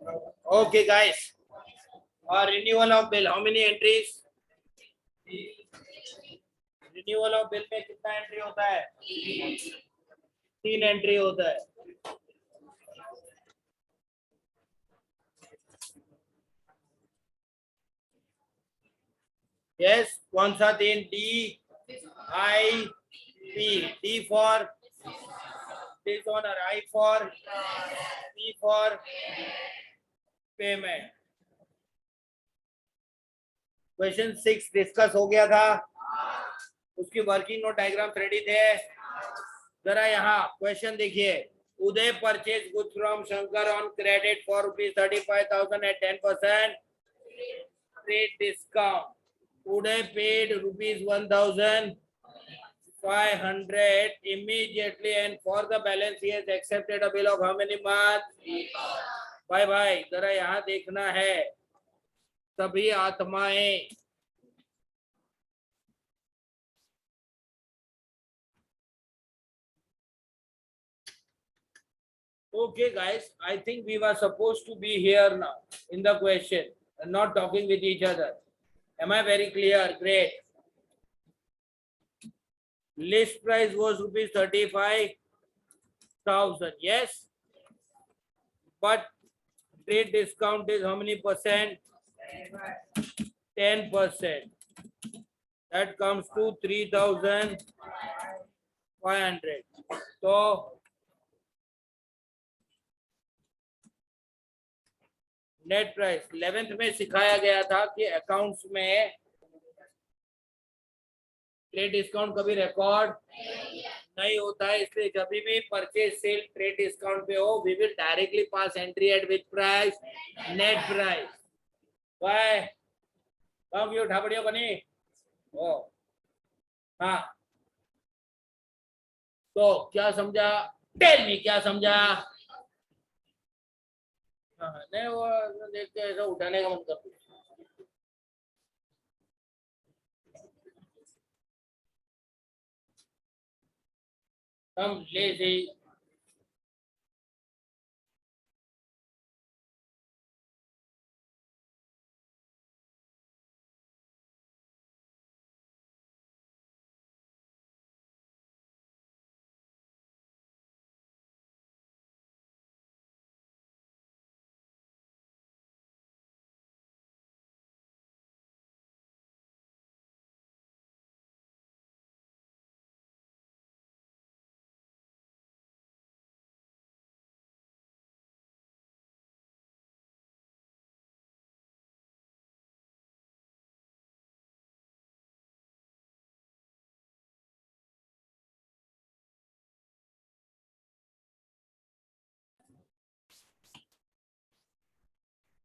Okay, guys. Renewal of bill. How many entries? Renewal of bill में कितना entry होता है? 3 एंट्री होता है. यस, कौन सा 3? D I P. D for dishonour, I for P for payment. Question 6 discuss हो गया था, उसकी वर्किंग नोट डायग्राम रेडी थे. जरा यहाँ क्वेश्चन देखिए. Uday purchase goods from Shankar on credit for ₹35,000 at 10% trade discount. Uday paid ₹1,500 immediately, and for the balance he has accepted a bill of how many months? भाई जरा यहाँ देखना है. सभी आत्माएं okay, guys, I think we were supposed to be here now in the question and not talking with each other. Am I very clear? Great. List price was ₹35,000. Yes, but trade discount is how many percent? 10%. That comes to 3,500. So net price 11th में सिखाया गया था कि accounts में trade discount कभी record नहीं होता है, इसलिए जब भी परचेज सेल ट्रेड डिस्काउंट पे हो, we will directly pass entry at which price? Net price. बाय कम यू उठा पड़ियो बनी. ओ हाँ, तो क्या समझा? टेल मी, क्या समझा? नहीं, वो देख के ऐसा उठाने का मन करता. हम lazy.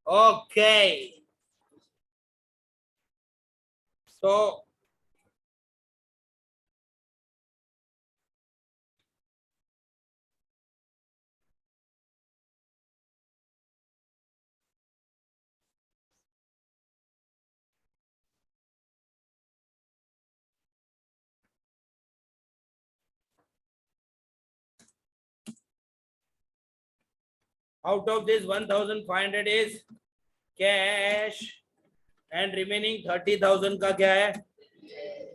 Okay. So out of this 1,500 is cash and remaining 30,000 का क्या है?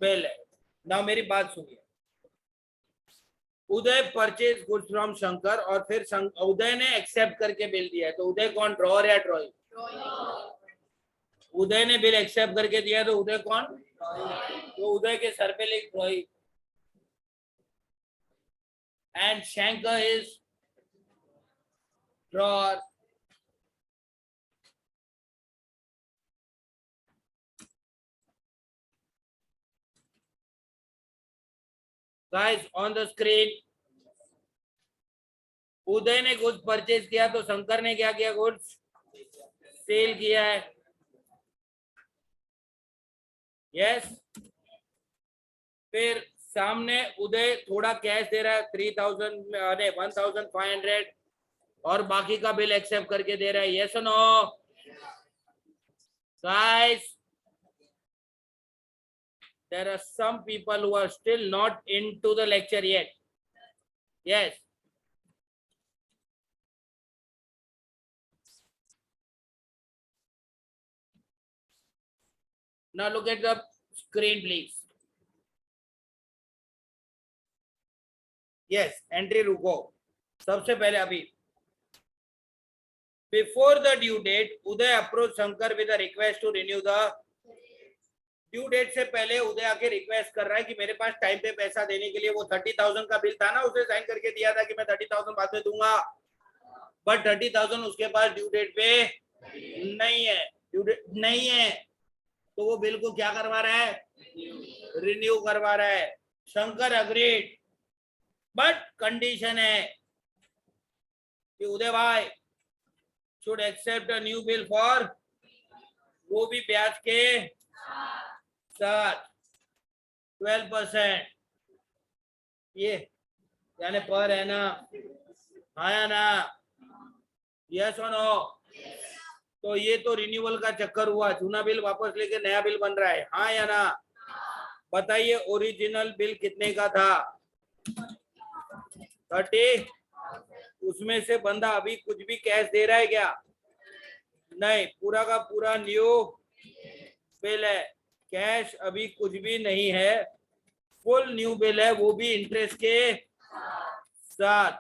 बिल है. नाउ मेरी बात सुनिए. उदय परचेज गुड्स फ्रॉम शंकर और फिर उदय ने एक्सेप्ट करके बिल दिया है, तो उदय कौन? ड्रॉअर या ड्रॉइंग? उदय ने बिल एक्सेप्ट करके दिया, तो उदय कौन? तो उदय के सर पे लिख drawing. And Shankar is drawer. Guys, on the screen, उदय ने गुड्स परचेज किया, तो शंकर ने क्या किया? गुड्स सेल किया है. यस. फिर सामने उदय थोड़ा कैश दे रहा है, 3,000 अरे 1,500, और बाकी का बिल एक्सेप्ट करके दे रहा है. यस और no? Guys, there are some people who are still not into the lecture yet. Yes. Now look at the screen, please. Yes, entry रुको. सबसे पहले अभी before the due date, Uday approached Shankar with a request to renew the due date से पहले उदय आके request कर रहा है कि मेरे पास टाइम पे पैसा देने के लिए वो 30,000 का बिल था ना, उसे साइन करके दिया था कि मैं 30,000 बाद में दूंगा, बट 30,000 उसके पास ड्यू डेट पे नहीं है, ड्यू डेट नहीं है, तो वो बिल को क्या करवा रहा है, रिन्यू करवा रहा है. शंकर अग्रीड, बट कंडीशन है कि उदय भाई should accept a new bill for, वो भी ब्याज के साथ 12%. ये यानी पर है ना, आया ना, यस और नो. तो ये तो रिन्यूअल का चक्कर हुआ, जूना बिल वापस लेके नया बिल बन रहा है, हाँ या ना. बताइए ओरिजिनल बिल कितने का था, 30. उसमें से बंदा अभी कुछ भी कैश दे रहा है क्या, नहीं, पूरा का पूरा न्यू बिल है, कैश अभी कुछ भी नहीं है, फुल न्यू बिल है, वो भी इंटरेस्ट के साथ.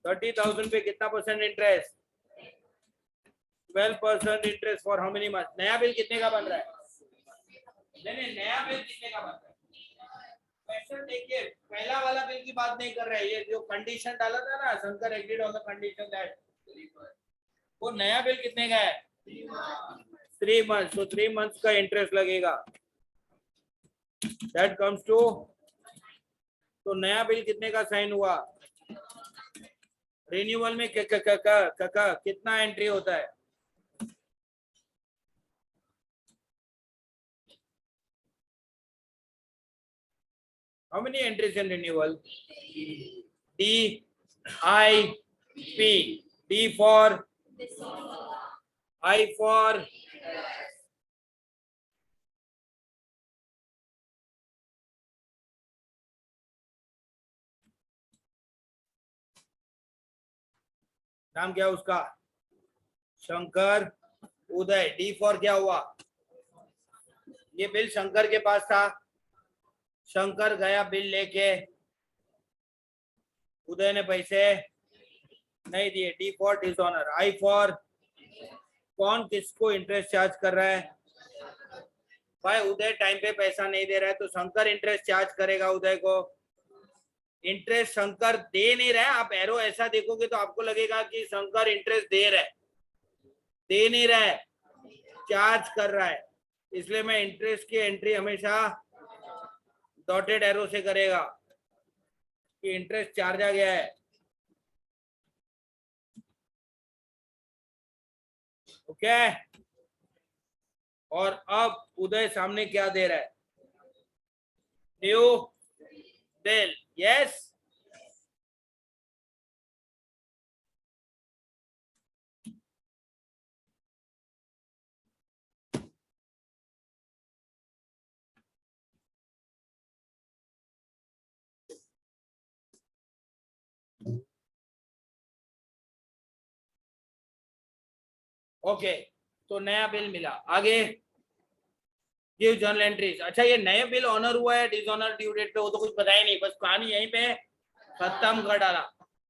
30,000 पे कितना percent interest, 12% interest for how many month. नया बिल कितने का बन रहा है, नहीं, नया बिल कितने का बन रहा है. क्वेश्चन देखिए, पहला वाला बिल की बात नहीं कर रहे हैं, ये जो कंडीशन डाला था ना, Shankar agreed on the condition that, वो नया बिल कितने का है, 3 months. तो 3 months का इंटरेस्ट लगेगा, दैट कम्स टू. तो नया बिल कितने का साइन हुआ, रिन्यूअल में कितना एंट्री होता है, how many entries in renewal, D I P, D for I for नाम क्या उसका, शंकर उदय. डी फॉर क्या हुआ, ये बिल शंकर के पास था, शंकर गया बिल लेके, उदय ने पैसे नहीं दिए, D for dishonour. I for कौन किसको इंटरेस्ट चार्ज कर रहा है, भाई उदय टाइम पे पैसा नहीं दे रहा है तो शंकर इंटरेस्ट चार्ज करेगा उदय को. इंटरेस्ट शंकर दे नहीं रहा है, आप एरो ऐसा देखोगे तो आपको लगेगा कि शंकर इंटरेस्ट दे रहा है, दे नहीं रहा है, चार्ज कर रहा है, इसलिए मैं इंटरेस्ट की एंट्री हमेशा डॉटेड एरो से करेगा कि इंटरेस्ट चार्ज आ गया है. ओके, और अब उदय सामने क्या दे रहा है, न्यू बिल. Yes, okay. तो नया बिल मिला, आगे गिव जर्नल एंट्रीज. अच्छा, ये नए बिल ऑनर हुआ है डिसऑनर ड्यू डेट पे, वो तो कुछ पता ही नहीं, बस कहानी यहीं पे खत्म कर डाला.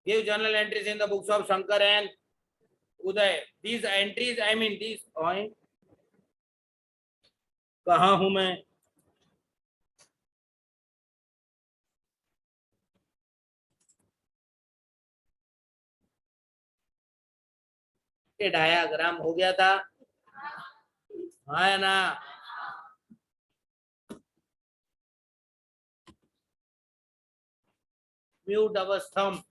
Give journal entries in the books of Shankar and Uday. These entries, I mean these, कहाँ हूं मैं, डायाग्राम हो गया था, हाँ ना. म्यूट अवस्थम.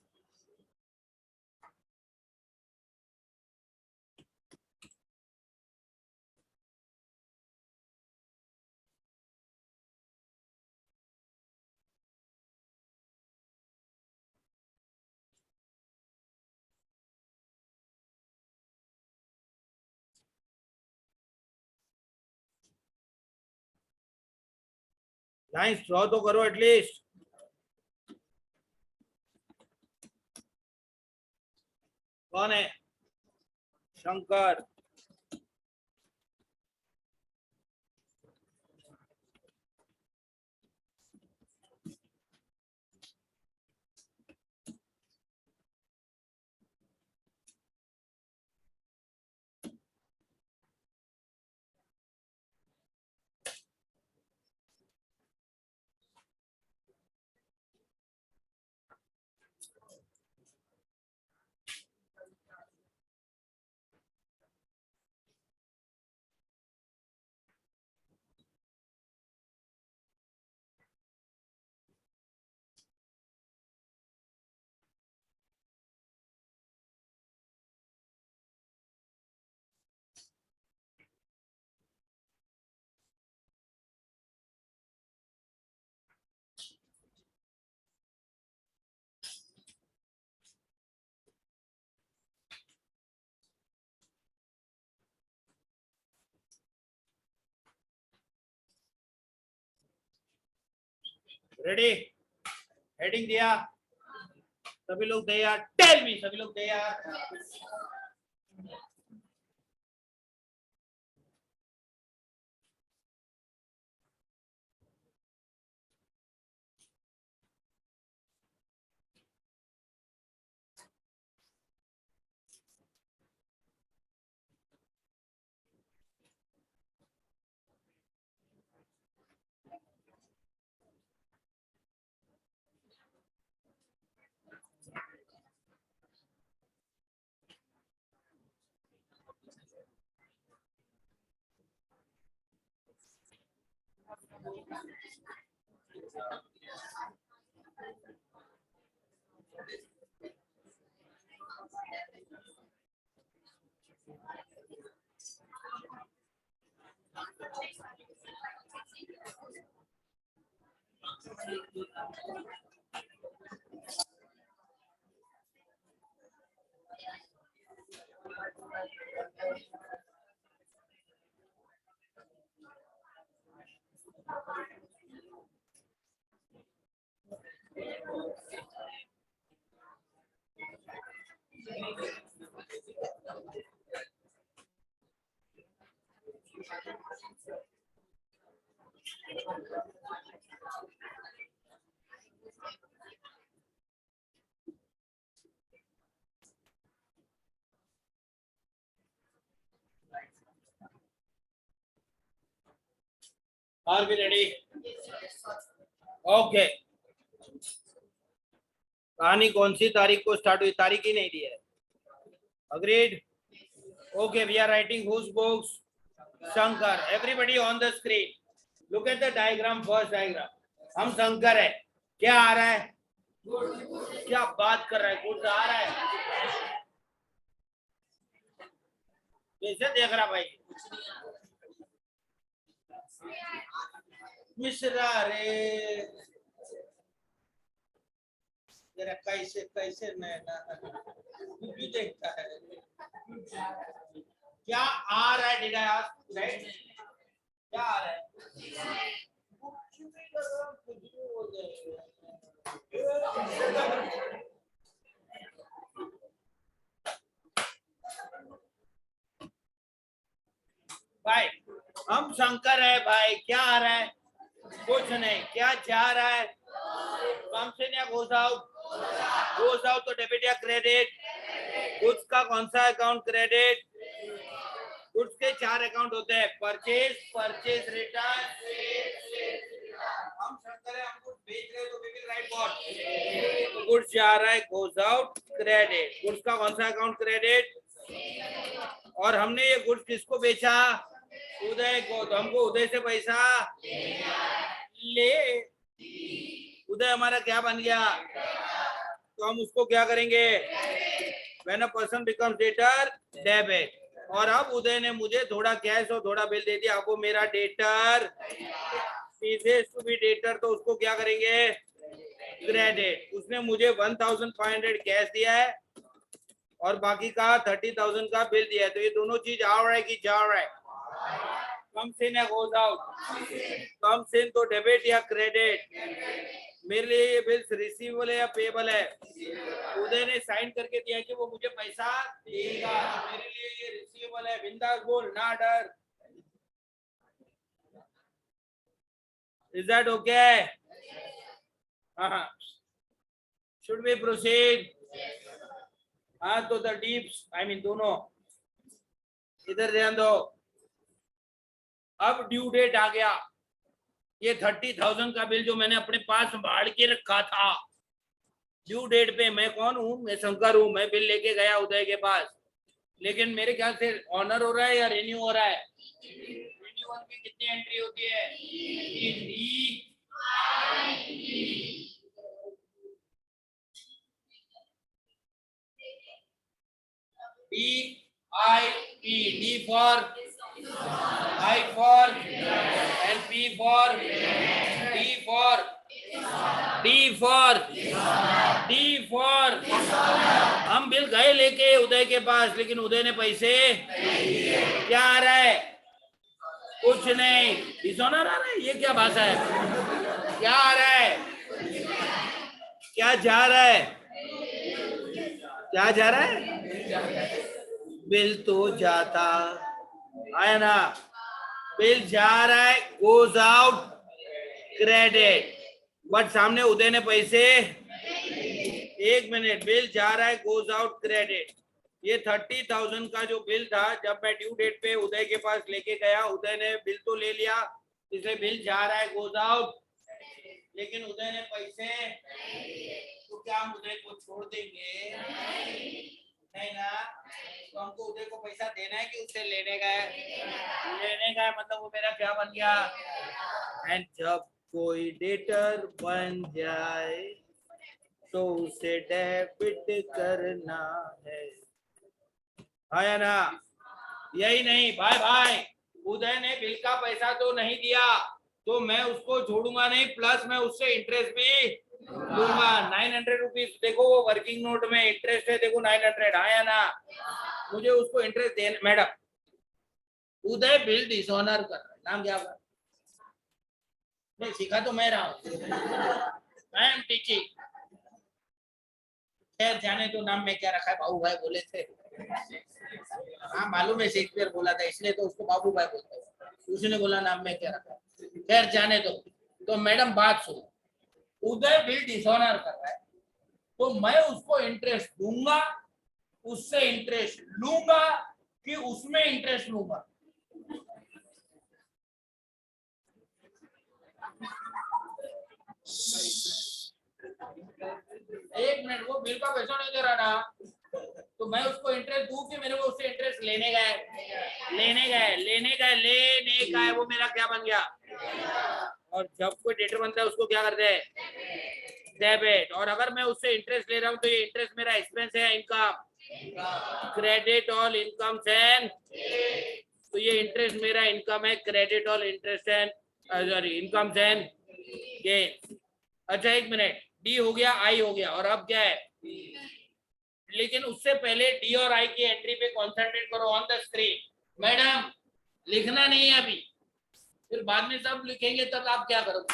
लाइन्स ड्रॉ तो करो एटलीस्ट. कौन है, शंकर, रेडी, हेडिंग दिया, सभी लोग तैयार, टेल मी, सभी लोग तैयार। Are we ready? ओके, कहानी कौन सी तारीख को स्टार्ट हुई, तारीख ही नहीं दी है। Agreed? Okay, we are writing whose books? Shankar. Everybody on the screen, look at the diagram, first diagram. हम शंकर है, क्या आ रहा है? क्या बात कर रहा है, गुड्स आ रहा है? कैसे देख रहा भाई? मिश्रा रे, जरा कैसे कैसे नैना भी देखता है, क्या आ रहा है? Did I ask right? क्या आ रहा है? कुछ भी करो, कुछ भी हो जाएगा। भाई हम शंकर है भाई, क्या आ रहा है? कुछ नहीं, क्या जा रहा है? कम से या गोज आउट? गोज आउट तो डेबिट या क्रेडिट? गुड्स का कौन सा अकाउंट? क्रेडिट। गुड्स के 4 अकाउंट होते हैं, परचेज, परचेज रिटर्न। हम शंकर है, हम कुछ बेच रहे हैं तो we will write what? Goods जा रहा है, गोज आउट, क्रेडिट। गुड्स का कौन सा अकाउंट? क्रेडिट। और हमने ये गुड्स किसको बेचा? उदय को। तो हमको उदय से पैसा ले, उदय हमारा क्या बन गया? तो हम उसको क्या करेंगे? When a person becomes debtor, debit। और अब उदय ने मुझे थोड़ा कैश और थोड़ा बिल दे दिया, अब वो मेरा debtor, ceases to be debtor, तो उसको क्या करेंगे? क्रेडिट। उसने मुझे 1500 कैश दिया है और बाकी का 30,000 का बिल दिया है, तो ये दोनों चीज आ रहा है कि जा रहा है? कम सिन या गोज आउट? कम सिन तो डेबिट या क्रेडिट? मेरे लिए ये बिल्स रिसीवेबल है या पेबल है? उदय ने साइन करके दिया कि वो मुझे पैसा देगा, तो मेरे लिए ये रिसीवेबल है। बिंदास बोल, ना डर। Is that okay? हाँ, शुड वी प्रोसीड? हाँ, तो द डीप्स आई मीन दोनों इधर ध्यान दो। अब ड्यू डेट आ गया। ये 30,000 का बिल जो मैंने अपने पास संभाल के रखा था, ड्यू डेट पे मैं कौन हूँ? मैं शंकर हूँ। मैं बिल लेके गया उदय के पास, लेकिन मेरे ख्याल से ऑनर हो रहा है या रिन्यू हो रहा है? रिन्यूअल की कितनी एंट्री होती है? DIP, D for I for and P for D for D for D for हम बिल गए लेके उदय के पास, लेकिन उदय ने पैसे क्या आ रहा है? कुछ नहीं। डिसऑनर आ रहा है। ये क्या भाषा है? क्या आ रहा है? क्या जा रहा है? क्या जा रहा है? बिल तो जाता आया ना, बिल जा रहा है, गोज आउट क्रेडिट, बट सामने उदय ने पैसे, एक मिनट, बिल जा रहा है, गोज आउट क्रेडिट। ये 30,000 का जो बिल था, जब मैं ड्यू डेट पे उदय के पास लेके गया, उदय ने बिल तो ले लिया, इसलिए बिल जा रहा है, गोज आउट, लेकिन उदय ने पैसे, तो क्या हम उदय को छोड़ देंगे? नहीं ना। तो हमको उदय को पैसा देना है कि उससे लेने का है? लेने का है, मतलब वो मेरा क्या बन गया? एंड जब कोई डेटर बन जाए तो उसे डेबिट करना है। आया ना? यही नहीं भाई, भाई उदय ने बिल का पैसा तो नहीं दिया, तो मैं उसको छोड़ूंगा नहीं, प्लस मैं उससे इंटरेस्ट भी दूंगा। 900 रुपीज देखो, वो वर्किंग नोट में इंटरेस्ट है, देखो 900। आया ना? मुझे उसको इंटरेस्ट देना। मैडम, उदय बिल डिसऑनर कर रहा है, नाम क्या होगा? नहीं सीखा तो मैं रहा हूँ, आई एम टीचिंग। खैर जाने तो, नाम में क्या रखा है? बाबू भाई बोले थे। हाँ मालूम है, शेक्सपियर बोला था, इसलिए तो उसको बाबू भाई बोलते हैं। उसने बोला नाम में क्या रखा है। खैर जाने दो। तो मैडम बात सुनो, उदय बिल डिसऑनर कर रहा है, तो मैं उसको इंटरेस्ट दूंगा, उससे इंटरेस्ट लूंगा, कि उसमें इंटरेस्ट लूंगा? एक मिनट, वो बिल का पैसा नहीं दे रहा ना, तो मैं उसको इंटरेस्ट दूं कि मेरे को उससे इंटरेस्ट लेने का है? लेने का है, लेने का है, लेने का है। वो मेरा क्या बन गया? और जब कोई डेटर बनता है उसको क्या करते हैं? डेबिट। और अगर मैं उससे इंटरेस्ट ले रहा हूँ, तो ये इंटरेस्ट मेरा एक्सपेंस है, income? Credit all income and, तो ये इंटरेस्ट मेरा इनकम है, credit all interest and, sorry, income and gain. अच्छा एक मिनट, डी हो गया, आई हो गया, और अब क्या है? लेकिन उससे पहले डी और आई की एंट्री पे कॉन्सेंट्रेट करो ऑन द स्क्रीन। मैडम लिखना नहीं है अभी, फिर बाद में सब लिखेंगे, तब आप क्या करोगे?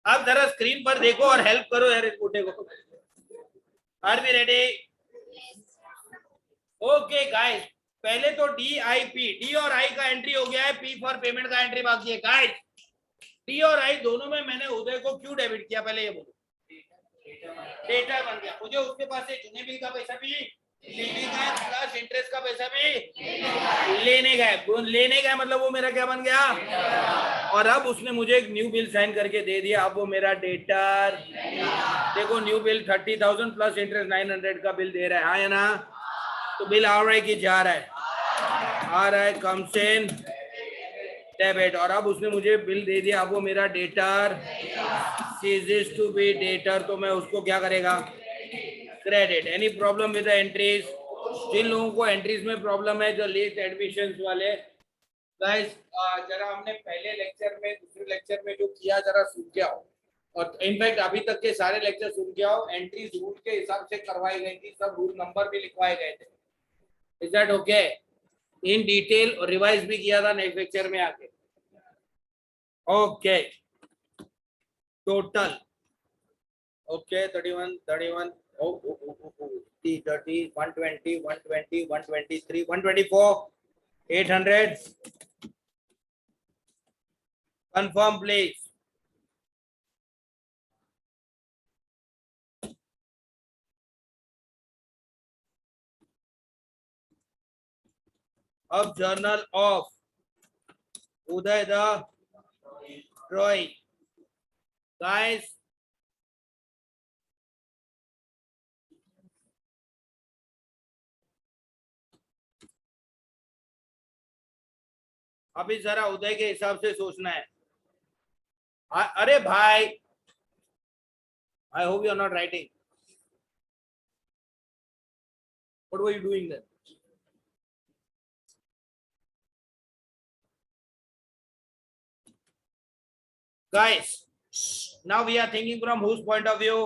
आप जरा स्क्रीन पर देखो और हेल्प करो यार इस बूटे को। Are we ready? Okay guys, पहले तो डी आई पी, डी और आई का एंट्री हो गया है, पी फॉर पेमेंट का एंट्री बाकी है। गाइस डी और आई दोनों में मैंने उदय को क्यों डेबिट किया, पहले ये बोलो। डेटा बन गया, मुझे उसके पास से जूने बिल का पैसा भी लेने का है, प्लस इंटरेस्ट का पैसा भी लेने का है। लेने का है मतलब वो मेरा क्या बन गया? और अब उसने मुझे एक न्यू बिल साइन करके दे दिया, अब वो मेरा डेटर। देखो न्यू बिल 30,000 प्लस इंटरेस्ट 900 का बिल दे रहा है, हाँ या ना? तो बिल आ रहा है कि जा रहा है? आ रहा है, कम्स इन डेबिट। और अब उसने मुझे बिल दे दिया, अब वो मेरा debtor ceases to be debtor, तो मैं उसको क्या करेगा? Credit. Any problem with the entries? जिन लोगों को एंट्रीज में प्रॉब्लम है, जो लेट एडमिशंस वाले गाइस, जरा हमने पहले लेक्चर में, दूसरे लेक्चर में जो किया, जरा सुन के आओ और इनफैक्ट अभी तक के सारे लेक्चर सुन के आओ, एंट्रीज रूल के हिसाब से करवाई गई थी, सब रूल नंबर भी लिखवाए गए थे। Is that okay? In detail और रिवाइज भी किया था नेक्स्ट लेक्चर में आके। Okay total okay 31 31 30 120 120 123 124 800 confirm please। अब journal of Uday the Troy guys, अभी जरा उदय के हिसाब से सोचना है। अरे भाई, I hope you are not writing. What were you doing there? Guys, now we are thinking from whose point of view?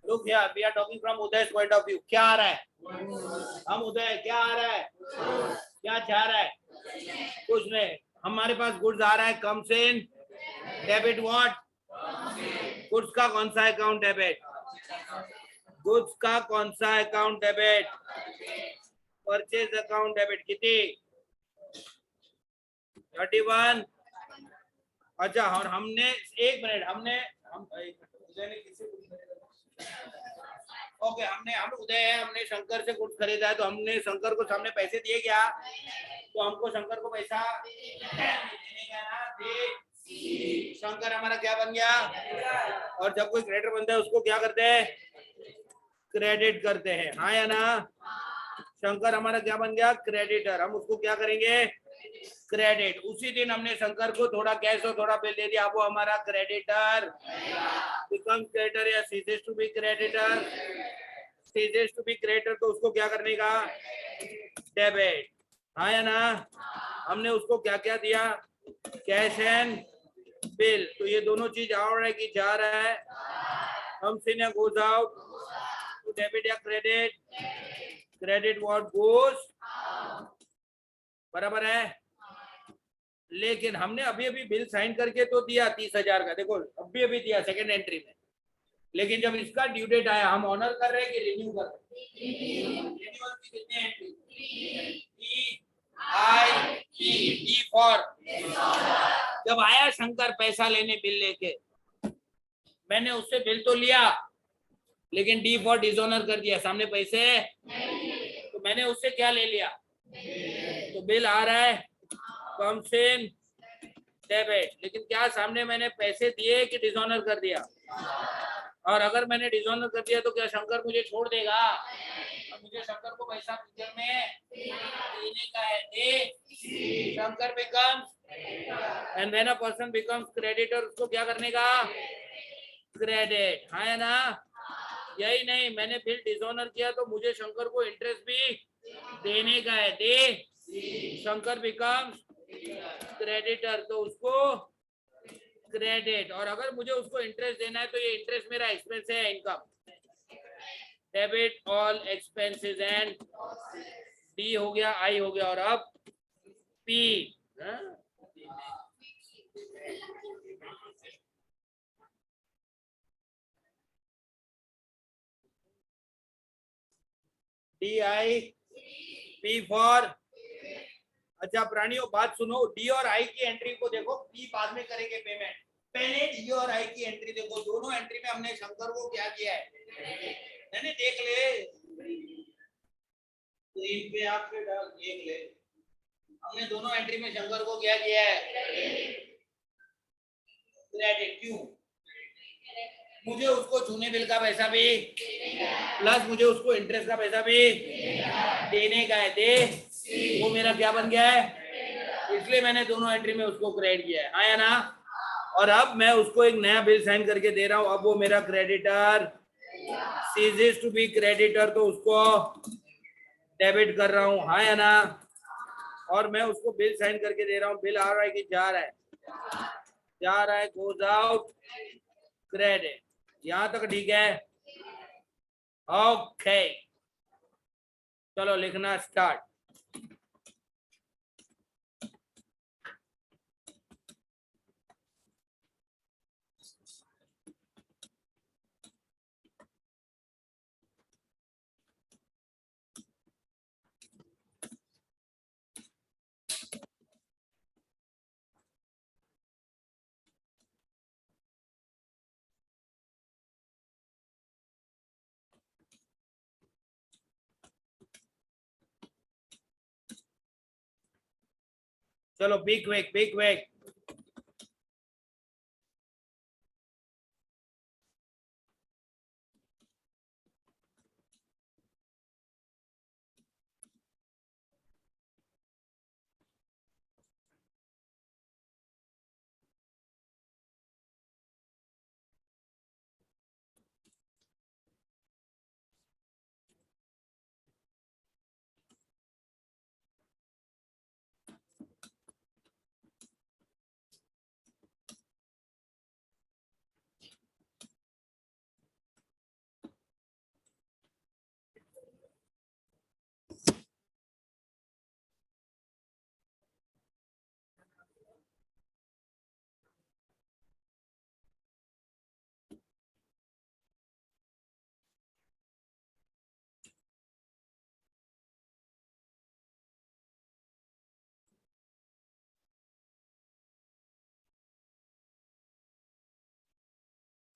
Look here, we are talking from Uday's point of view. क्या आ रहा है? हम उदय क्या आ रहा है? क्या चाह रहा है? कुछ नहीं। हमारे पास गुड्स आ रहा है, comes in debit what? Goods का कौन सा अकाउंट डेबिट? गुड्स का कौन सा account debit? Purchase account debit. कितनी? 31। अच्छा, और हमने एक मिनट ओके, हम उदय है, हमने शंकर से गुड्स खरीदा है, तो हमने शंकर को सामने पैसे दिए क्या? तो हमको शंकर को पैसा देने का ना दे। शंकर हमारा क्या बन गया? और जब कोई क्रेडिटर बनता है उसको क्या करते हैं? क्रेडिट करते हैं, हाँ या ना? शंकर हमारा क्या बन गया? क्रेडिटर। हम उसको क्या करेंगे? क्रेडिट। उसी दिन हमने शंकर को थोड़ा कैश और थोड़ा बिल दे दिया, वो हमारा क्रेडिटर बिकम क्रेडिटर या ceases to be creditor. Ceases to be creditor, तो उसको क्या करने का? डेबिट, हाँ या ना? हमने उसको क्या क्या दिया? Cash and bill. तो ये दोनों चीज आ रहा है कि जा रहा है? हम से ना गोज आउट टू डेबिट या क्रेडिट? क्रेडिट व्हाट गोज, बराबर है। लेकिन हमने अभी अभी बिल साइन करके तो दिया 30,000 का, देखो अभी अभी दिया सेकंड एंट्री में। लेकिन जब इसका ड्यू डेट आया, हम ऑनर कर रहे हैं कि रिन्यू कर रहे हैं? रिन्यूअल की कितने एंट्री? D for. जब आया शंकर पैसा लेने बिल लेके, मैंने उससे बिल तो लिया, लेकिन डी फॉर डिसऑनर कर दिया, सामने पैसे तो मैंने उससे क्या ले लिया? तो बिल आ रहा है कम्स इन डेबिट। लेकिन क्या सामने मैंने पैसे दिए कि डिसऑनर कर दिया? और अगर मैंने डिसऑनर कर दिया तो क्या शंकर मुझे छोड़ देगा? और मुझे शंकर को पैसा फ्यूचर में देने का है, दे। Shankar becomes, and when a person becomes creditor, उसको क्या करने का? क्रेडिट, हाँ या ना? यही नहीं, मैंने बिल डिसऑनर किया तो मुझे शंकर को इंटरेस्ट भी देने का है, दे। शंकर बिकम्स क्रेडिटर, तो उसको क्रेडिट। और अगर मुझे उसको इंटरेस्ट देना है तो ये इंटरेस्ट मेरा एक्सपेंस है, income. Debit all expenses and D हो गया, आई हो गया, और अब P. D I P for. अच्छा प्राणियों, बात सुनो, डी और आई की एंट्री को देखो, पी बाद में करेंगे पेमेंट, पहले डी और आई की एंट्री देखो। दोनों एंट्री में हमने शंकर को क्या किया है? मैंने देख ले स्क्रीन पे, आप देख ले, हमने दोनों एंट्री में शंकर को क्या किया है? क्रेडिट। क्यों? मुझे उसको चूने बिल का पैसा भी प्लस मुझे उसको इंटरेस्ट का पैसा भी देने का है, दे। वो मेरा क्या बन गया है? इसलिए मैंने दोनों एंट्री में उसको क्रेडिट किया है, हाँ या ना? और अब मैं उसको एक नया बिल साइन करके दे रहा हूं, अब वो मेरा creditor ceases to be creditor, तो उसको डेबिट कर रहा हूं, हाँ या ना? और मैं उसको बिल साइन करके दे रहा हूं, बिल आ रहा है कि जा रहा है? जा रहा है, गोज आउट क्रेडिट। यहां तक ठीक है? ओके, चलो लिखना स्टार्ट। चलो be quick, be quick.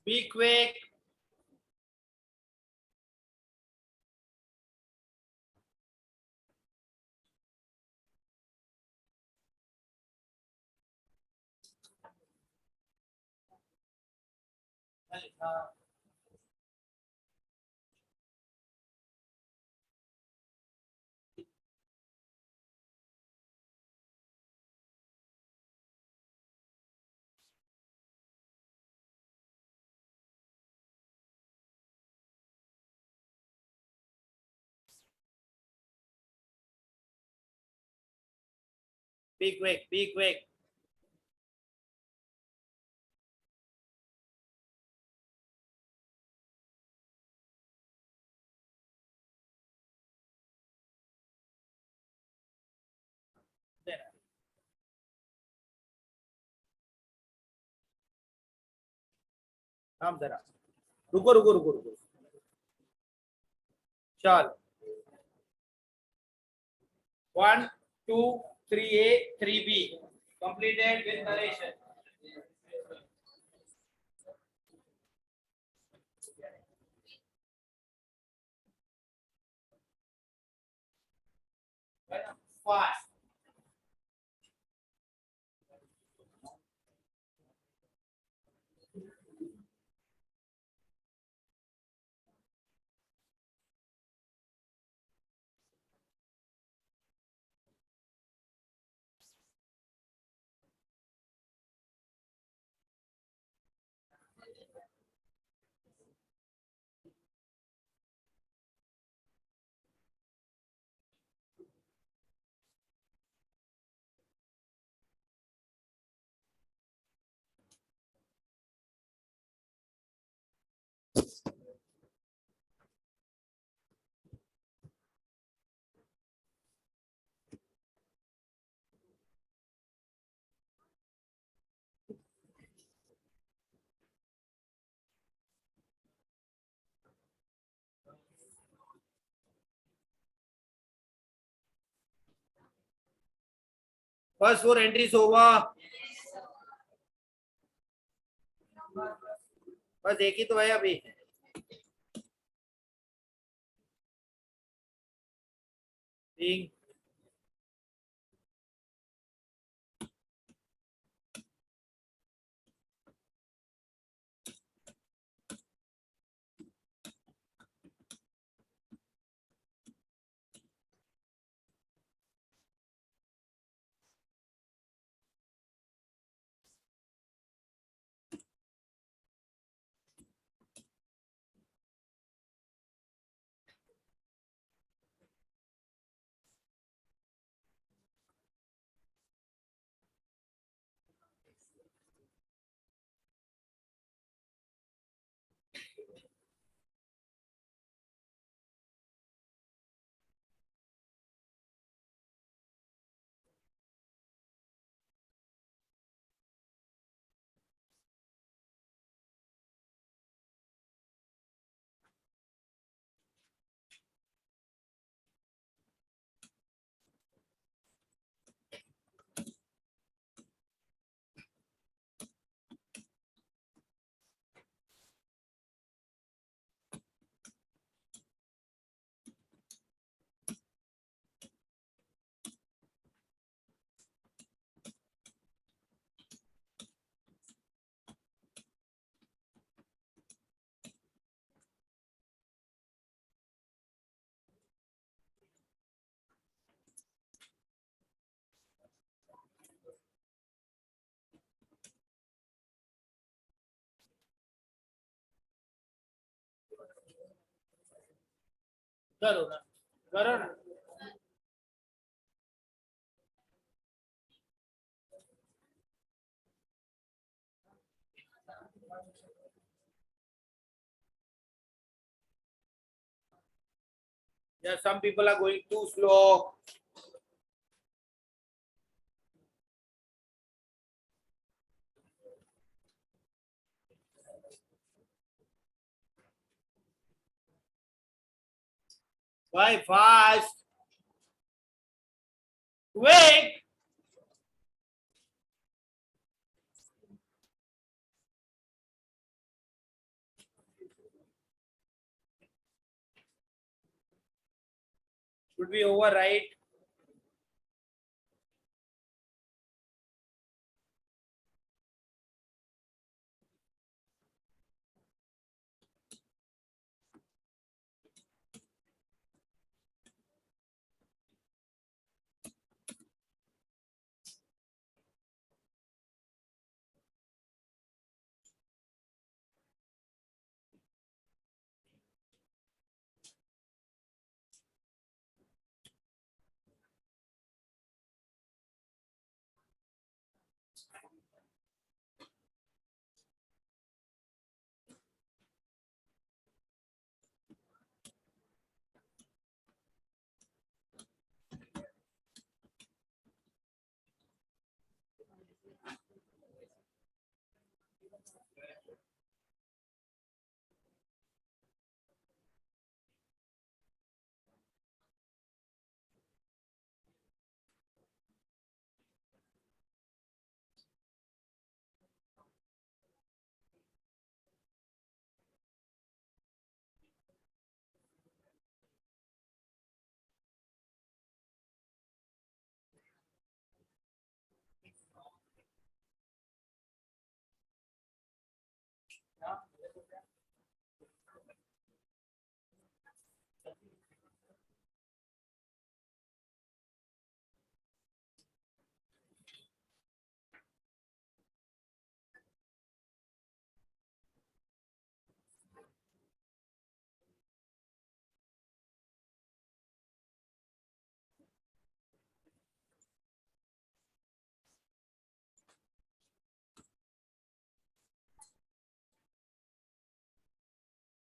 Be quick. Be quick, be quick. हम जरा रुको रुको रुको रुको। चल 1 2 3A 3B completed with narration। fast। First 4 entries होगा। बस एक ही तो है अभी। ठीक। करो ना, करो ना. Yeah, some people are going too slow. Why fast? Quick! Should be over, right?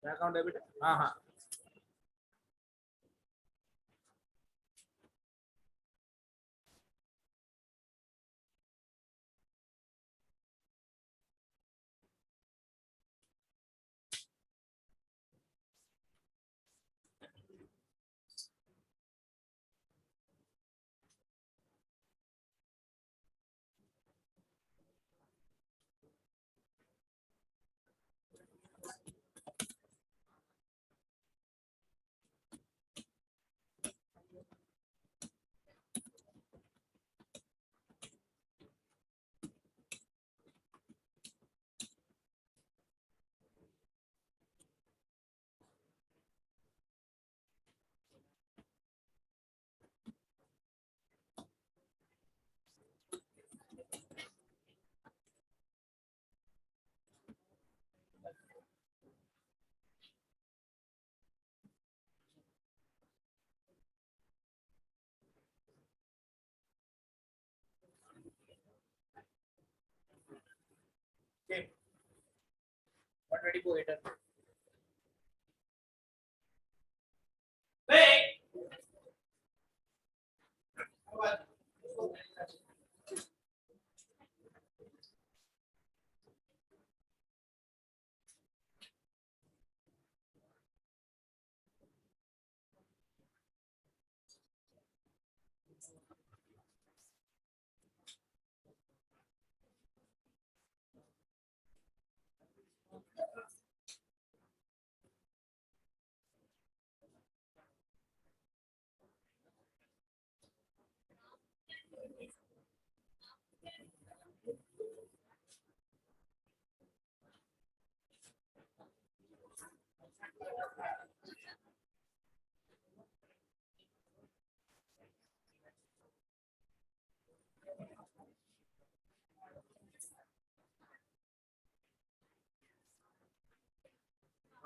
Account debit. हाँ. Okay. What ready for it? Wait.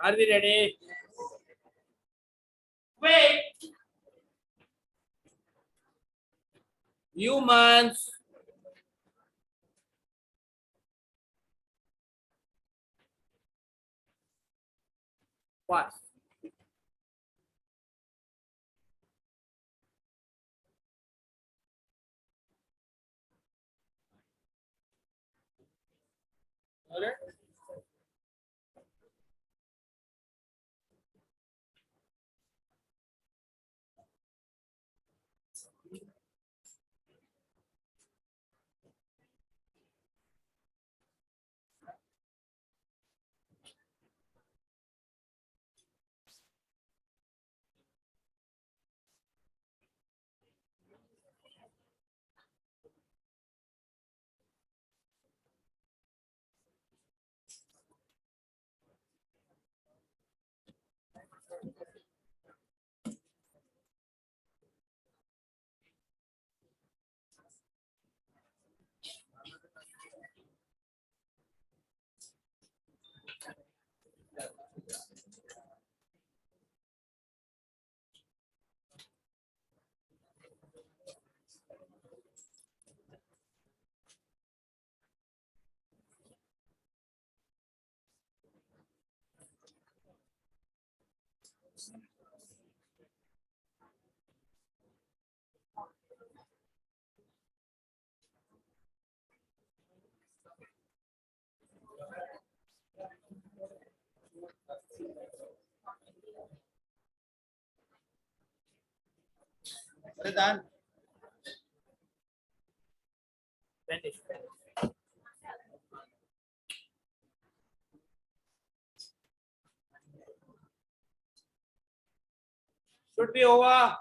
Are we ready? Wait. humans what? Alright. Done. Finish. Should be over.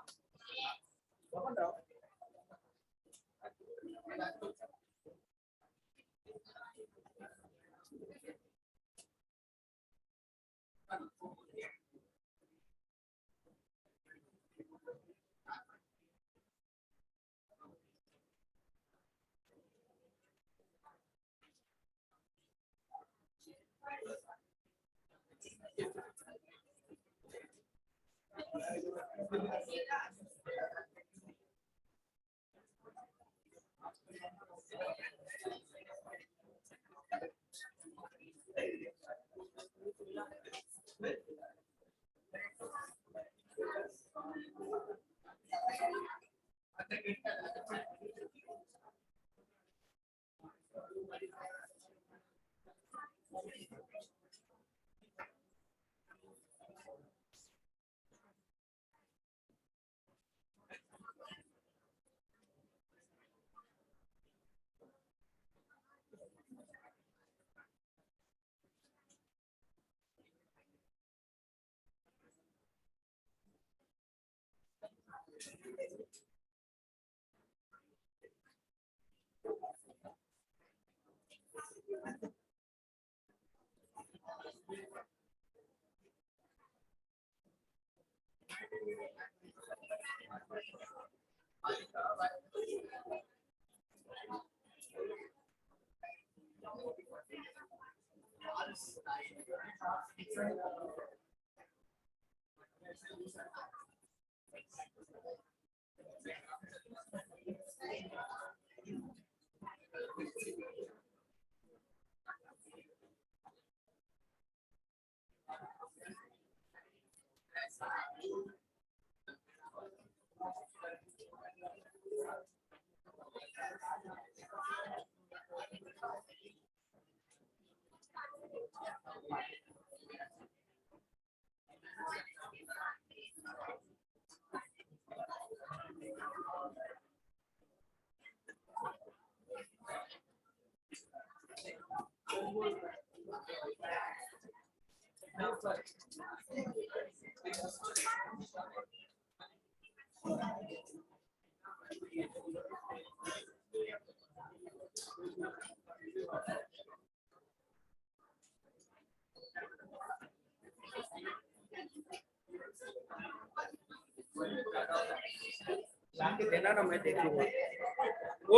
लाके देना ना, मैं देखूंगा.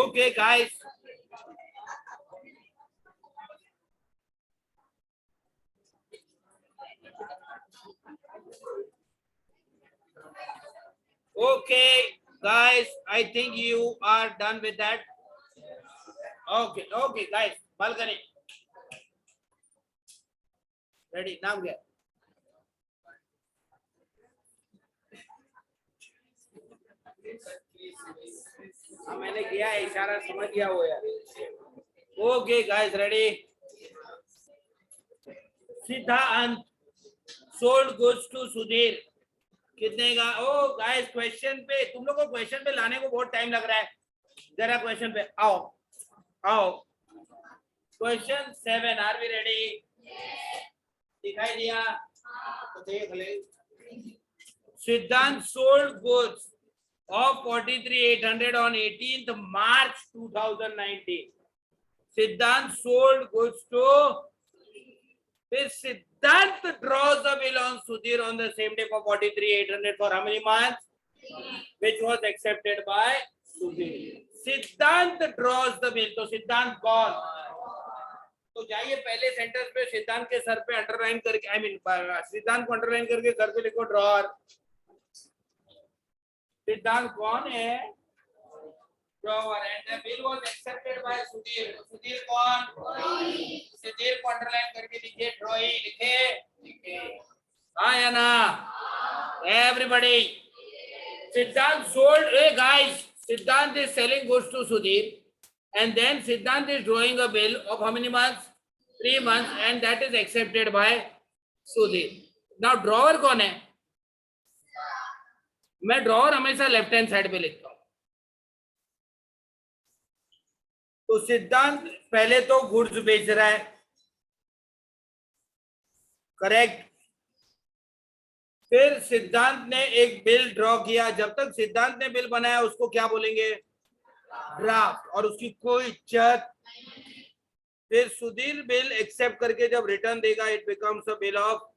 Okay, guys. Okay. Guys, I think you are done with that. Okay, okay, guys, balcony. Ready? Now get. मैंने किया है इशारा, समझ गया वो यार. Okay, guys, ready? सिद्धांत sold goods to सुधीर. कितने का? ओ गाइस, क्वेश्चन पे तुम लोग को क्वेश्चन पे लाने को बहुत टाइम लग रहा है. जरा क्वेश्चन पे आओ, आओ. Question 7, are we ready? दिखाई दिया तो देख ले. सिद्धांत sold goods of 43,800 on 18th March 2019. सिद्धांत sold goods to. Siddhant draws the bill on Sudhir on the same day for 43,800 for how many months? Which was accepted by Sudhir. Siddhant draws the bill. तो सिद्धांत कौन? तो जाइए पहले sentence पे सिद्धांत के सर पे अंडरलाइन करके, आई मीन सिद्धांत को अंडरलाइन करके सर पे लिखो ड्रॉअर. सिद्धांत कौन है? Drawer. And the bill was accepted by Sudhir. Sudhir कौन? सुधीर को अंडरलाइन करके लिखिए ड्रॉई. लिखे हाँ या ना? Everybody. Siddhant sold. A guys, Siddhant is selling goods to Sudhir and then Siddhant is drawing a bill of how many months? 3 months, and that is accepted by Sudhir. Now drawer कौन है? मैं ड्रॉअर हमेशा लेफ्ट हैंड साइड पे लिखता हूं. तो सिद्धांत पहले तो गुड्स बेच रहा है, करेक्ट. फिर सिद्धांत ने एक बिल ड्रॉ किया. जब तक सिद्धांत ने बिल बनाया उसको क्या बोलेंगे? ड्राफ्ट. और उसकी कोई इज्जत. फिर सुधीर बिल एक्सेप्ट करके जब रिटर्न देगा, it becomes a bill of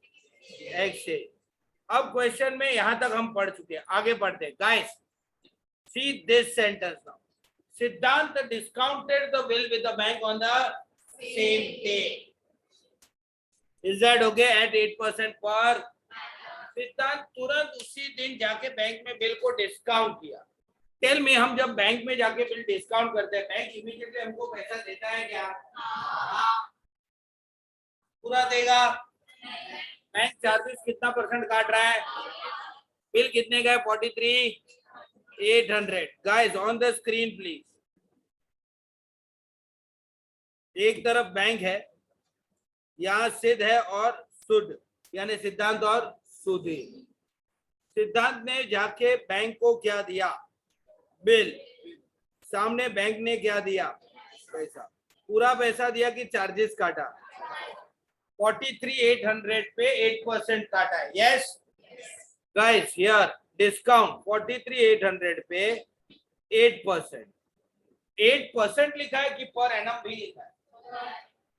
exchange. अब क्वेश्चन में यहां तक हम पढ़ चुके हैं, आगे पढ़ते हैं. Guys, see this sentence now. Siddhant discounted the bill with the bank on the same day. Is that okay? At 8% per. सिद्धांत तुरंत उसी दिन जाके बैंक में बिल को डिस्काउंट किया. टेल मी, हम जब बैंक में जाके बिल डिस्काउंट करते हैं, बैंक इमीडिएटली हमको पैसा देता है क्या? पूरा देगा? बैंक चार्जेस कितना परसेंट काट रहा है? बिल कितने का है? 43,800. Guys on the screen please. एक तरफ बैंक है, यहाँ सिद्ध है और सुध, यानी सिद्धांत और सुधीर. सिद्धांत ने जाके बैंक को क्या दिया? बिल. सामने बैंक ने क्या दिया? पैसा. पूरा पैसा दिया कि चार्जेस काटा? 43,800 पे 8% काटा है. यस गाइस, हियर डिस्काउंट 43,800 पे 8%. 8% लिखा है कि पर एनम भी लिखा है?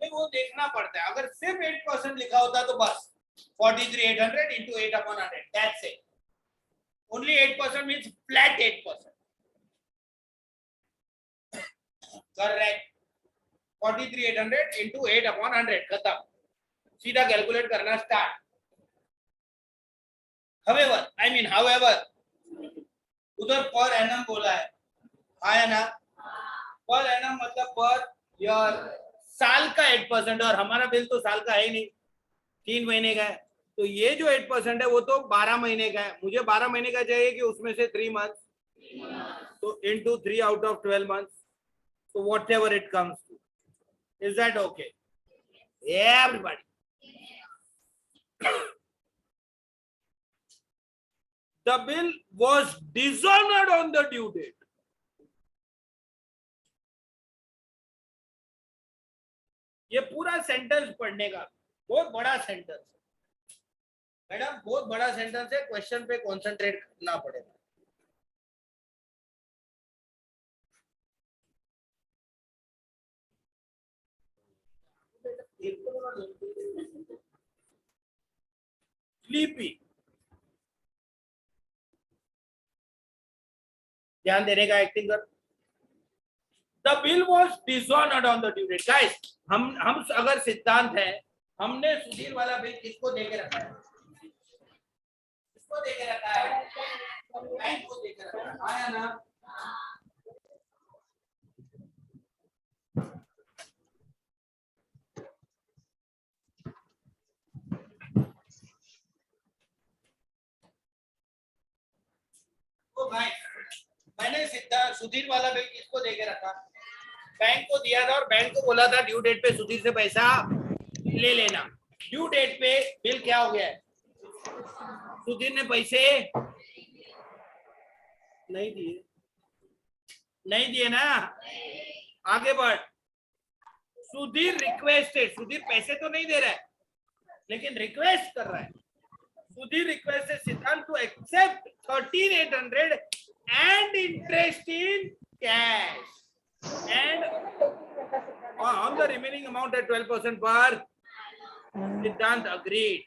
तो वो देखना पड़ता है. अगर सिर्फ 8% लिखा होता तो बस 43,800 into 8/100. That's it. Only 8% means flat 8%. Correct. 43,800 into 8/100. खत्म. सीधा कैलकुलेट करना स्टार्ट. however उधर पर एनम बोला है, आया ना? पर एनम मतलब पर ईयर, साल का 8%. और हमारा बिल तो साल का है ही नहीं, 3 महीने का है. तो ये जो 8% है वो तो 12 महीने का है. मुझे 12 महीने का चाहिए कि उसमें से 3 months, तो into 3 out of 12 months. So whatever it comes to. Is that okay? Everybody. The bill was dishonored on the due date. ये पूरा सेंटेंस पढ़ने का बहुत बड़ा सेंटेंस है मैडम, बहुत बड़ा सेंटेंस है. क्वेश्चन पे कॉन्सेंट्रेट करना पड़ेगा. स्लीपी. ध्यान देने का, एक्टिंग कर. The bill was dishonoured on the due date. Guys, हम अगर सिद्धांत है, हमने सुधीर वाला बिल किसको देके रखा है? किसको देके रखा है? बैंक को देकर आया ना। तो भाई मैंने सीधा सुधीर वाला बिल किसको देके रखा? बैंक को दिया था और बैंक को बोला था ड्यू डेट पे सुधीर से पैसा ले लेना। ड्यू डेट पे बिल क्या हो गया है? सुधीर ने पैसे नहीं दिए, नहीं दिए ना। आगे बढ़। सुधीर रिक्वेस्टेड, सुधीर पैसे तो नहीं दे रहा है लेकिन रिक्वेस्ट कर रहा है। सुधीर रिक्वेस्टेड सिद्धांत to accept 13,800 and interest in cash and on the remaining amount at 12% per. Siddhant agreed.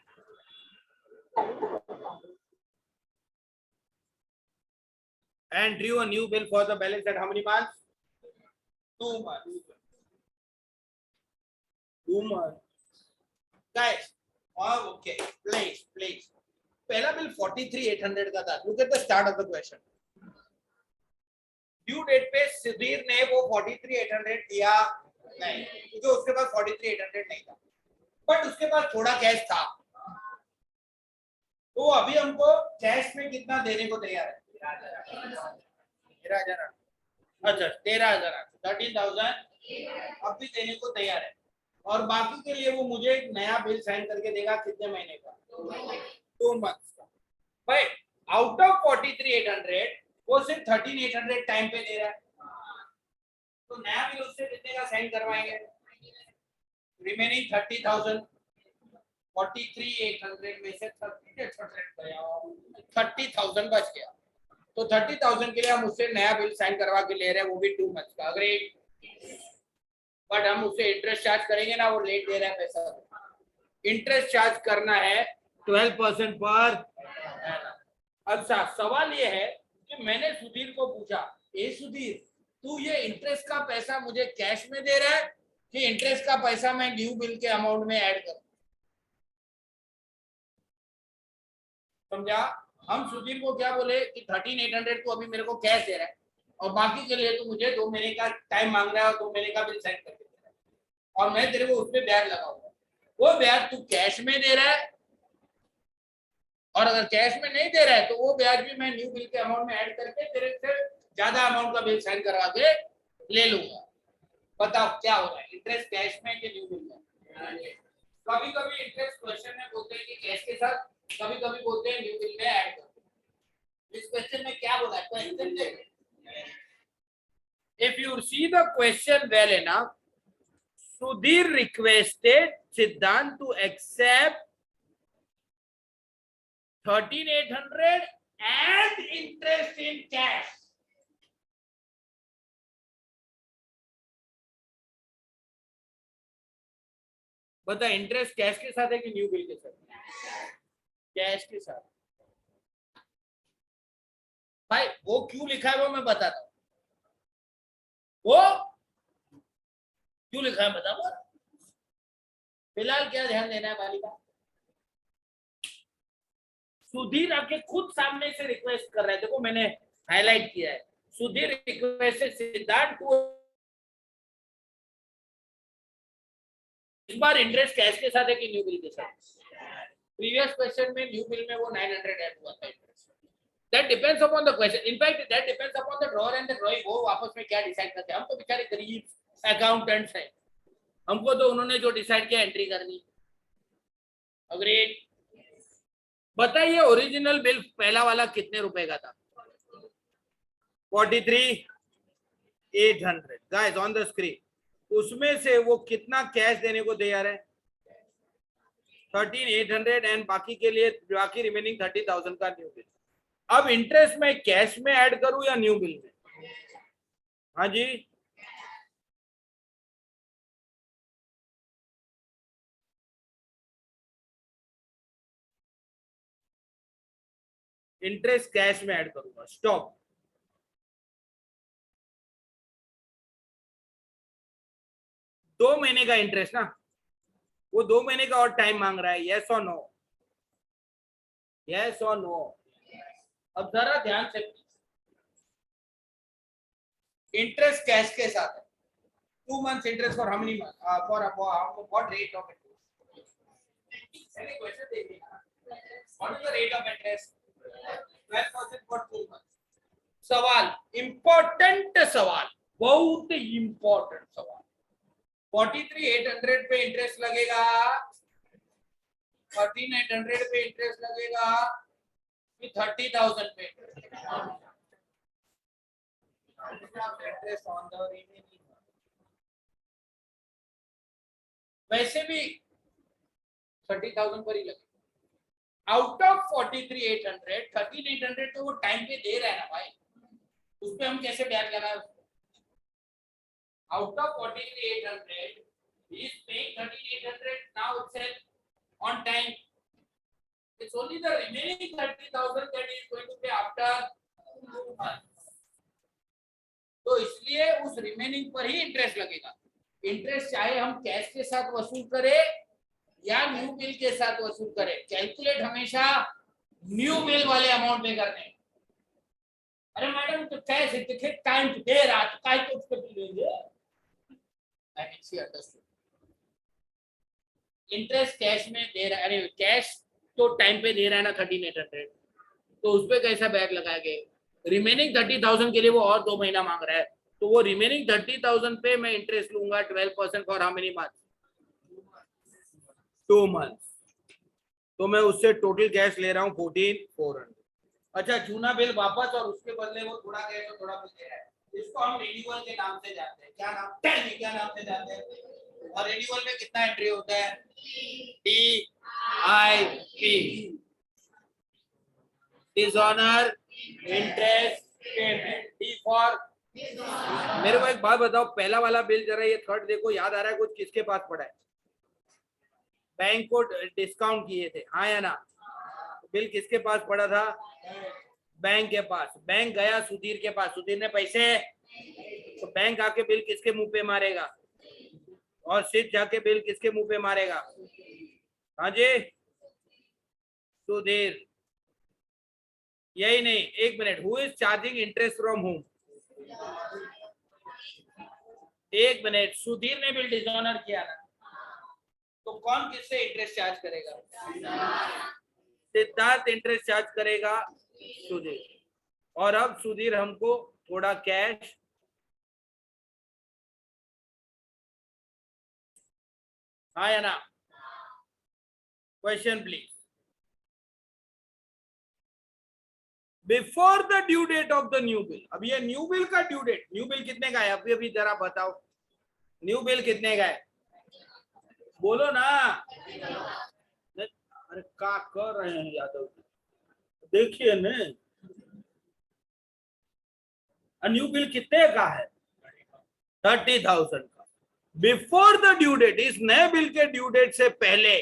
And drew a new bill for the balance at how many months? 2 months. 2 months. Guys, okay, please. पहला bill 43,800 का था. Look at the start of the question. Due date पे सुधीर ने वो 43,800 दिया नहीं, क्योंकि उसके पास 43,800 नहीं था, बट उसके पास थोड़ा कैश था। तो अभी हमको कैश में कितना देने को तैयार है? 13,000। अच्छा 13,000, 13,000 अभी देने को तैयार है। और बाकी के लिए वो मुझे एक नया बिल साइन करके देगा। कितने महीने का? 2 मंथ्स का। भाई आउट ऑफ 43,800 वो सिर्फ 13,800 टाइम पे दे रहा है, तो नया बिल उससे कितने का साइन करवाएंगे? रिमेनिंग 30,000। 43,800 में से 30,000 बच गया, तो 30,000 के लिए हम उससे नया बिल साइन करवा के ले रहे हैं, वो भी 2 मंथ्स का। अग्रीड। बट हम उससे इंटरेस्ट चार्ज करेंगे ना, वो लेट दे रहा है पैसा। इंटरेस्ट चार्ज करना है 12% पर। अच्छा सवाल ये है कि मैंने सुधीर को पूछा, ए सुधीर तू ये इंटरेस्ट का पैसा मुझे कैश में दे रहा है कि इंटरेस्ट का पैसा मैं ड्यू बिल के अमाउंट में ऐड करूं? समझा? हम सुधीर को क्या बोले कि 13,800 तो अभी मेरे को कैश दे रहा है और बाकी के लिए तो मुझे 2 महीने का टाइम मांग रहा है और 2 महीने का बिल साइन करके दे रहा है, और मैं तेरे को उस पर ब्याज लगाऊंगा। वो ब्याज तू कैश में दे रहा है, और अगर कैश में नहीं दे रहा है तो वो ब्याज भी मैं न्यू बिल के अमाउंट में ऐड करके तेरे से ज्यादा अमाउंट का बिल साइन करवा के ले लूंगा। बताओ क्या हो रहा है, इंटरेस्ट कैश में कि न्यू बिल में? कभी कभी इंटरेस्ट क्वेश्चन में बोलते हैं कि कैश के साथ, कभी कभी बोलते हैं न्यू बिल में ऐड करते। इस क्वेश्चन में क्या बोला है? क्वेश्चन देखो, if you see the question well enough, Sudhir requested Siddhant to accept 13,800 and interest in cash. बता इंटरेस्ट कैश के साथ है कि न्यू बिल के साथ? कैश के साथ। भाई वो क्यों लिखा है वो मैं बताता हूँ। वो क्यों लिखा है बताओ। फिलहाल क्या ध्यान देना है वाली बात, सुधीर आके खुद सामने से रिक्वेस्ट कर रहा है। देखो मैंने हाईलाइट किया है, सुधीर रिक्वेस्ट सिद्धांत को इस बार इंटरेस्ट कैश के साथ है कि न्यू बिल के साथ? प्रीवियस क्वेश्चन में न्यू बिल में वो 900 ऐड हुआ था interest. That depends upon the question, in fact that depends upon the drawer and the drawing, वो आपस में क्या डिसाइड करते हैं। हम तो बेचारे गरीब अकाउंटेंट्स हैं, हमको तो उन्होंने जो डिसाइड किया एंट्री करनी। अग्रीड। बताइए ओरिजिनल बिल पहला वाला कितने रुपए का था? 43,800 गाइस ऑन द स्क्रीन। उसमें से वो कितना कैश देने को तैयार है? 13,800 एंड बाकी के लिए बाकी रिमेनिंग 30,000 का न्यू बिल। अब इंटरेस्ट में कैश में ऐड करूं या न्यू बिल में? हाँ जी इंटरेस्ट कैश में ऐड करूंगा। स्टॉप। दो महीने का इंटरेस्ट ना, वो 2 महीने का और टाइम मांग रहा है। यस और नो? यस और नो? अब जरा ध्यान से, इंटरेस्ट कैश के साथ है, 2 months interest for how many months? For what rate of interest? Any question देखिए ना, what is the rate of interest? 12% for 2 months. सवाल, इम्पोर्टेंट सवाल, बहुत इम्पोर्टेंट सवाल। 43,800 पे इंटरेस्ट लगेगा, 13,800 पे इंटरेस्ट लगेगा, फिर 30,000 पे इंटरेस्ट ऑन द रिमेनिंग। वैसे भी 30,000 पर ही लगेगा। आउट ऑफ 43,800, 13,800 तो वो टाइम पे दे रहा है ना भाई, उस पे हम कैसे ब्याज लगाए? Out of 43,800 he is paying 13,800 now itself on time. It's only the remaining 30,000 that he is going to pay after 2 months. तो इसलिए उस रिमेनिंग पर ही इंटरेस्ट लगेगा। इंटरेस्ट चाहे हम कैश के साथ वसूल करें या न्यू बिल के साथ वसूल करें, कैलकुलेट हमेशा न्यू बिल वाले अमाउंट पे करने। अरे मैडम तो कैश है, टाइम दे रहा तो काय को उसको बिल देंगे? इंटरेस्ट कैश में दे रहा है, अरे कैश तो टाइम पे दे रहा है ना 13,800, तो उस पे कैसा बैग लगाएंगे? रिमेनिंग 30,000 के लिए वो और 2 महीना मांग रहा है, तो वो रिमेनिंग 30,000 पे मैं इंटरेस्ट लूंगा 12% for how many months? 2 months. तो मैं उससे टोटल कैश ले रहा हूँ 14,400। अच्छा, जूना बिल वापस और उसके बदले वो थोड़ा कैश और थोड़ा बिल दे रहा है, इसको हम रिन्यूअल के नाम से जानते हैं। क्या नाम, क्या नाम से जानते हैं? और रिन्यूअल में कितना एंट्री होता है? DIP, dishonour interest payment. D for, मेरे को एक बात बताओ, पहला वाला बिल जरा ये थर्ड देखो, याद आ रहा है कुछ किसके पास पड़ा है? बैंक को डिस्काउंट किए थे, हाँ या ना? बिल किसके पास पड़ा था? बैंक के पास। बैंक गया सुधीर के पास, सुधीर ने पैसे, तो बैंक आके बिल किसके मुंह पे मारेगा? और सिर्फ जाके बिल किसके मुंह पे मारेगा? हाँ जी सुधीर। यही नहीं, एक minute, who is charging interest from home? एक मिनट, सुधीर ने बिल डिसऑनर किया ना, तो कौन किससे इंटरेस्ट चार्ज करेगा? सिद्धार्थ इंटरेस्ट चार्ज करेगा सुधीर। और अब सुधीर हमको थोड़ा कैश, हाँ या ना? Question please. Before the due date of the new bill, अब ये न्यू बिल का ड्यू डेट, न्यू बिल कितने का है अभी अभी जरा बताओ, न्यू बिल कितने का है? बोलो ना। अरे क्या कर रहे हैं यादव जी, देखिए न, न्यू बिल कितने का है? 30,000 का। बिफोर द ड्यू डेट, इस नए बिल के ड्यू डेट से पहले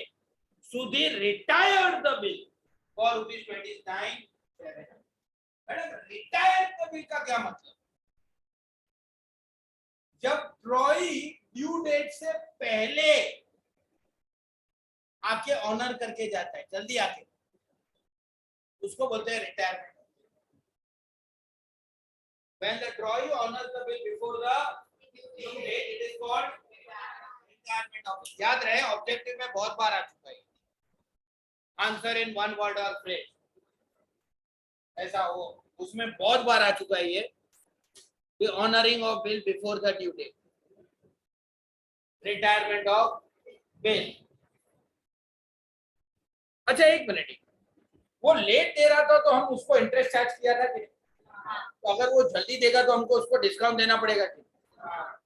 Sudhir retired the bill for ₹29,700। Retired the bill का क्या मतलब? जब ट्रॉई ड्यू डेट से पहले आके ऑनर करके जाता है, जल्दी आके, उसको बोलते हैं retirement. When the drawee honors the bill before the due date, it is called retirement of. याद रहे, ऑब्जेक्टिव में बहुत बार आ चुका है। आंसर इन वन वर्ड और फ्रेज, ऐसा हो, उसमें बहुत बार आ चुका है ये honouring of bill before the due date, retirement of bill. अच्छा एक मिनट, वो लेट दे रहा था तो हम उसको इंटरेस्ट चार्ज किया था कि? तो अगर वो जल्दी देगा तो हमको उसको डिस्काउंट देना पड़ेगा कि?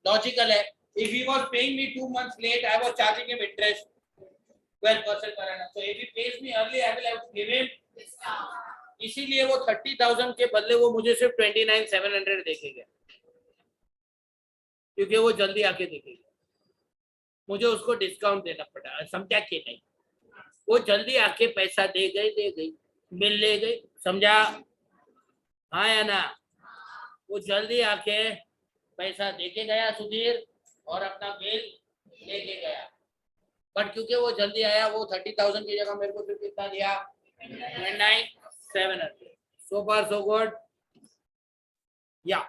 लॉजिकल है। If he was paying me 2 months late, I was charging him interest 12% per annum. So if he pays me early, I will have to give him discount. इसीलिए वो 30,000 के बदले वो मुझे सिर्फ 29,700 देखेगा, क्योंकि वो जल्दी आके देखेगा, मुझे उसको डिस्काउंट देना पड़ा। समझा कि नहीं? वो जल्दी आके पैसा दे गई, बिल ले गई, समझा? हाँ या ना? वो जल्दी आके पैसा देके गया सुधीर और अपना बिल लेके गया, बट क्योंकि वो जल्दी आया, वो 30,000 की जगह मेरे को सिर्फ कितना दिया? 29,700। So far so good. Yeah.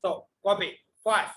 So copy fast.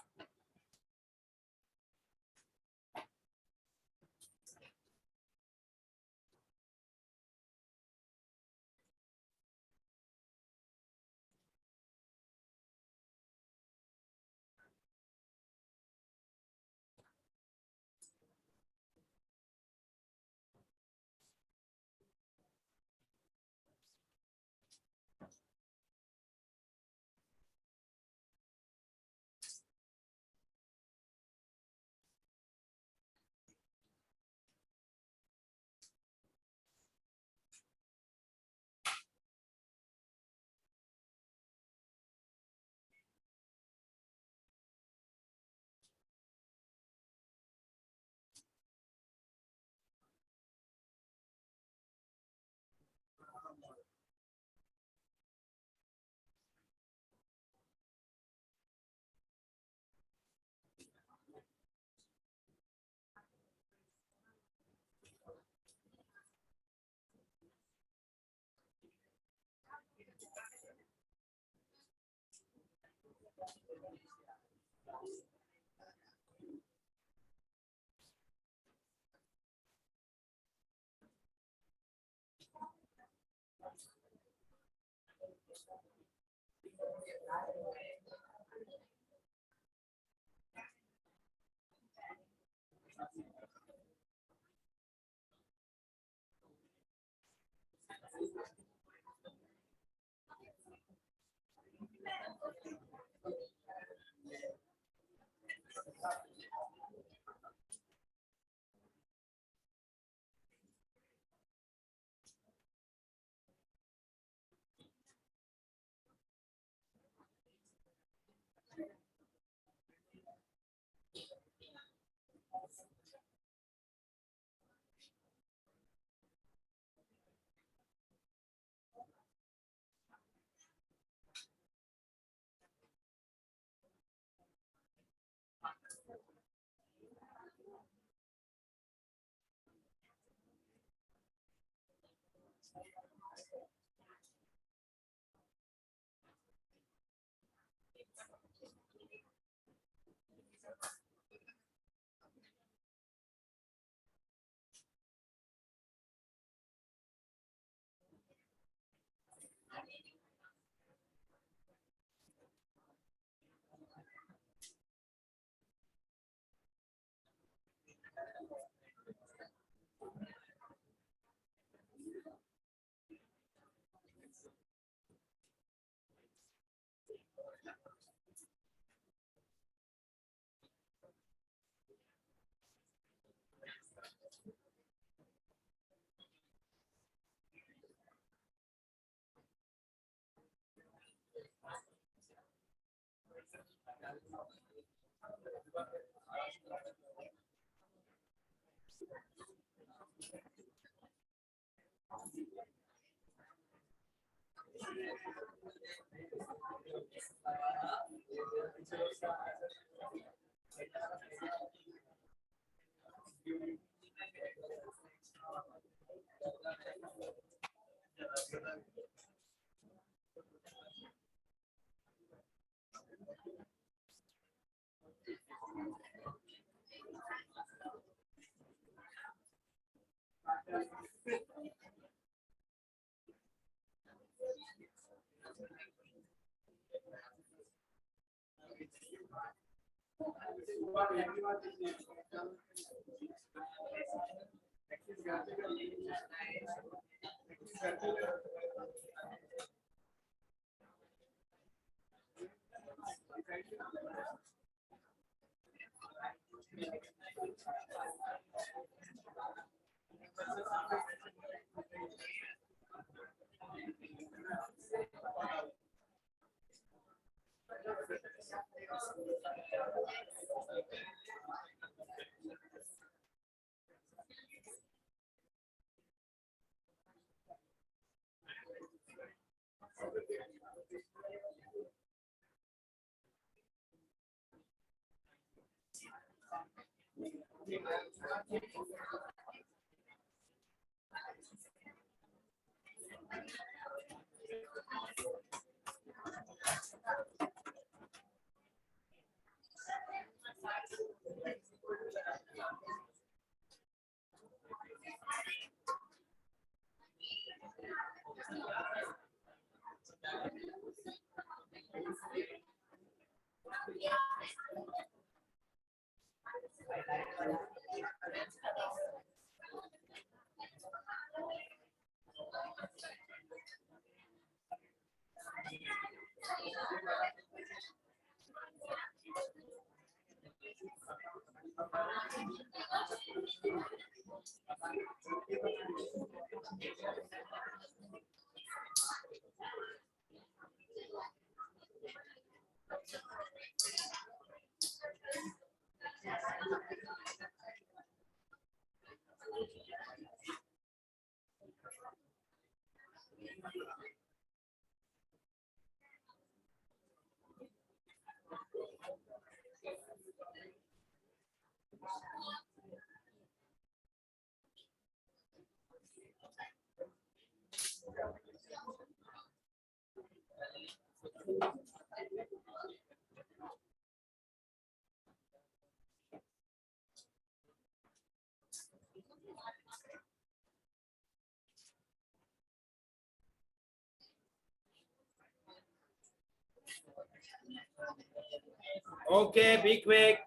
Okay be quick,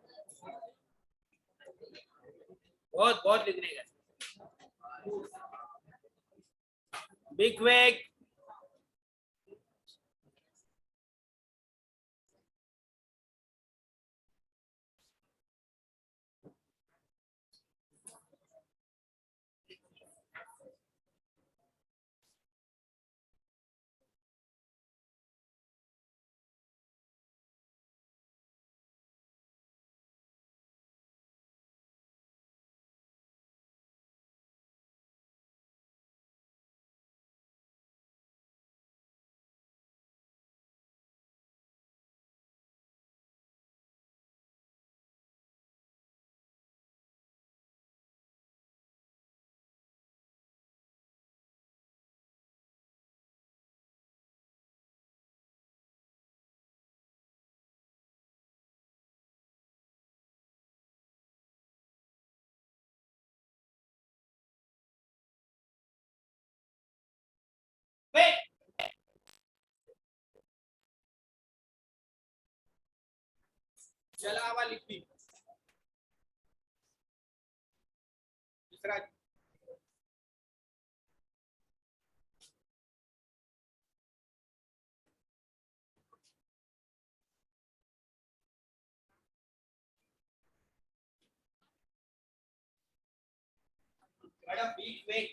बहुत बहुत लिखने का, बी क्विक। चला आवा लिखती दूसरा। मैडम बी क्विक,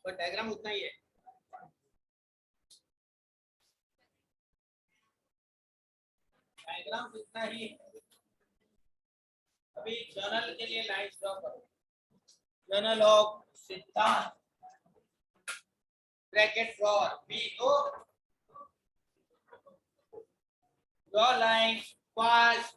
पर डायग्राम उतना ही है। डायग्राम उतना ही है। अभी जर्नल के लिए लाइन ड्रॉ करो। Journal of Siddhant bracket for B O draw line fast.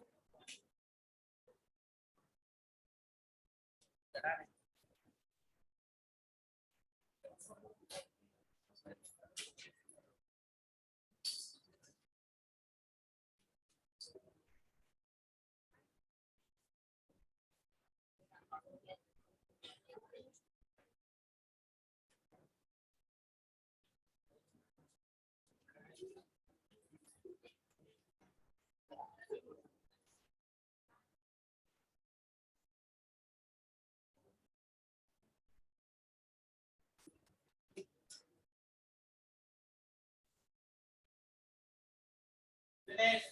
Finish.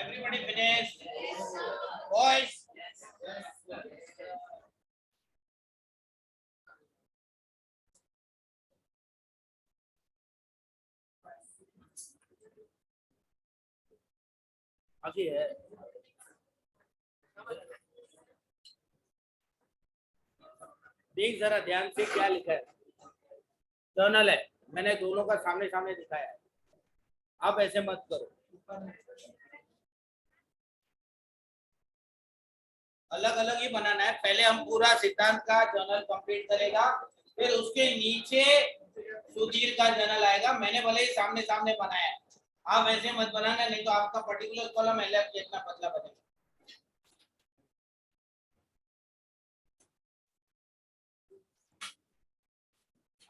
Everybody finish. Boys. आगे है। देख जरा ध्यान से क्या लिखा है। जर्नल है, मैंने दोनों का सामने सामने दिखाया है। आप ऐसे मत करो, अलग अलग ही बनाना है। पहले हम पूरा सिद्धांत का जर्नल कंप्लीट करेगा, फिर उसके नीचे सुधीर का जर्नल आएगा। मैंने भले ही सामने सामने बनाया है, आप ऐसे मत बनाना, नहीं तो आपका पर्टिकुलर कॉलम एलएफ इतना पतला बनेगा।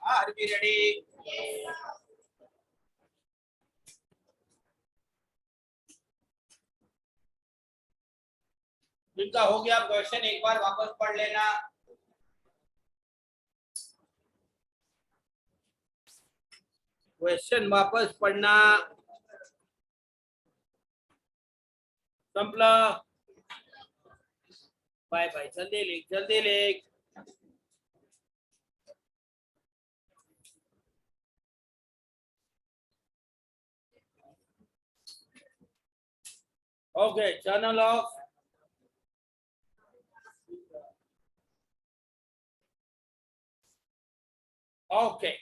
R be ready? जिनका हो गया क्वेश्चन एक बार वापस पढ़ लेना। क्वेश्चन वापस पढ़ना। संपला। बाय बाय, जल्दी लिख, जल्दी लिख। Okay, channel of. Okay,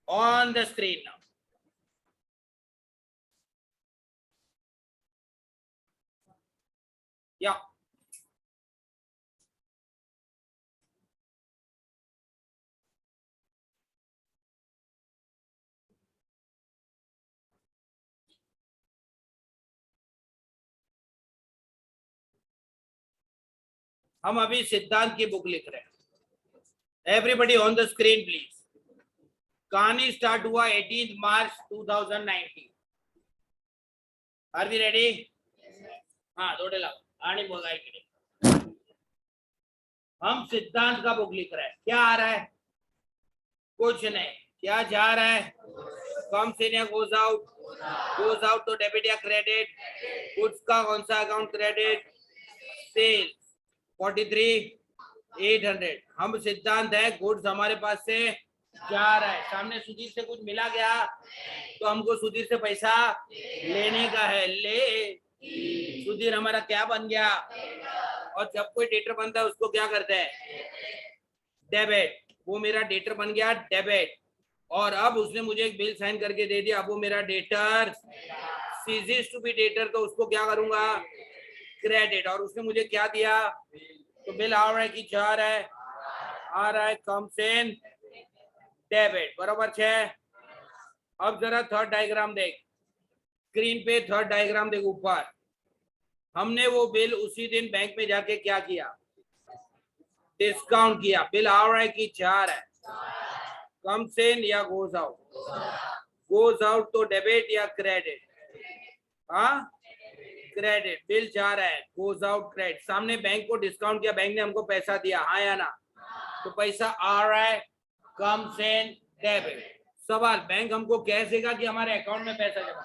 on the screen now. Yeah. हम अभी सिद्धांत की बुक लिख रहे हैं। Everybody on the screen please. कहानी स्टार्ट हुआ 18 मार्च 2019। Are we ready? हाँ, थोड़े आने बोला कि हम सिद्धांत का बुक लिख रहे हैं। क्या आ रहा है? कुछ नहीं। क्या जा रहा है? कम्स इन या गोज आउट? गोज आउट तो डेबिट या क्रेडिट? गुड्स का कौन सा अकाउंट क्रेडिट? सेल्स 43,800। हम सिद्धांत है गुड्स हमारे पास से जा रहा है। सामने सुधीर से कुछ मिला गया तो हमको सुधीर से पैसा लेने का है। ले, सुधीर हमारा क्या बन गया? और जब कोई डेटर बनता है उसको क्या करते हैं? डेबिट। वो मेरा डेटर बन गया, डेबिट। और अब उसने मुझे एक बिल साइन करके दे दिया, अब वो मेरा debtor ceases to be debtor, तो उसको क्या करूंगा? क्रेडिट। और उसने मुझे क्या दिया? तो बिल आ रहा है कि जा रहा है? आ रहा है, कम्स इन डेबिट। बराबर है। अब जरा थर्ड डायग्राम देख, स्क्रीन पे थर्ड डायग्राम देख ऊपर। हमने वो बिल उसी दिन बैंक में जाके क्या किया? डिस्काउंट किया। बिल आ रहा है कि जा रहा है? कम्स इन या गोज आउट? गोज आउट तो डेबिट या क्रेडिट? हाँ, क्रेडिट। बिल जा रहा है, गोज आउट क्रेडिट। सामने बैंक को डिस्काउंट किया, बैंक ने हमको पैसा दिया, हाँ या ना? तो पैसा आ रहा है, कम्स इन डेबिट। सवाल, बैंक हमको कैश देगा कि हमारे अकाउंट में पैसा जमा?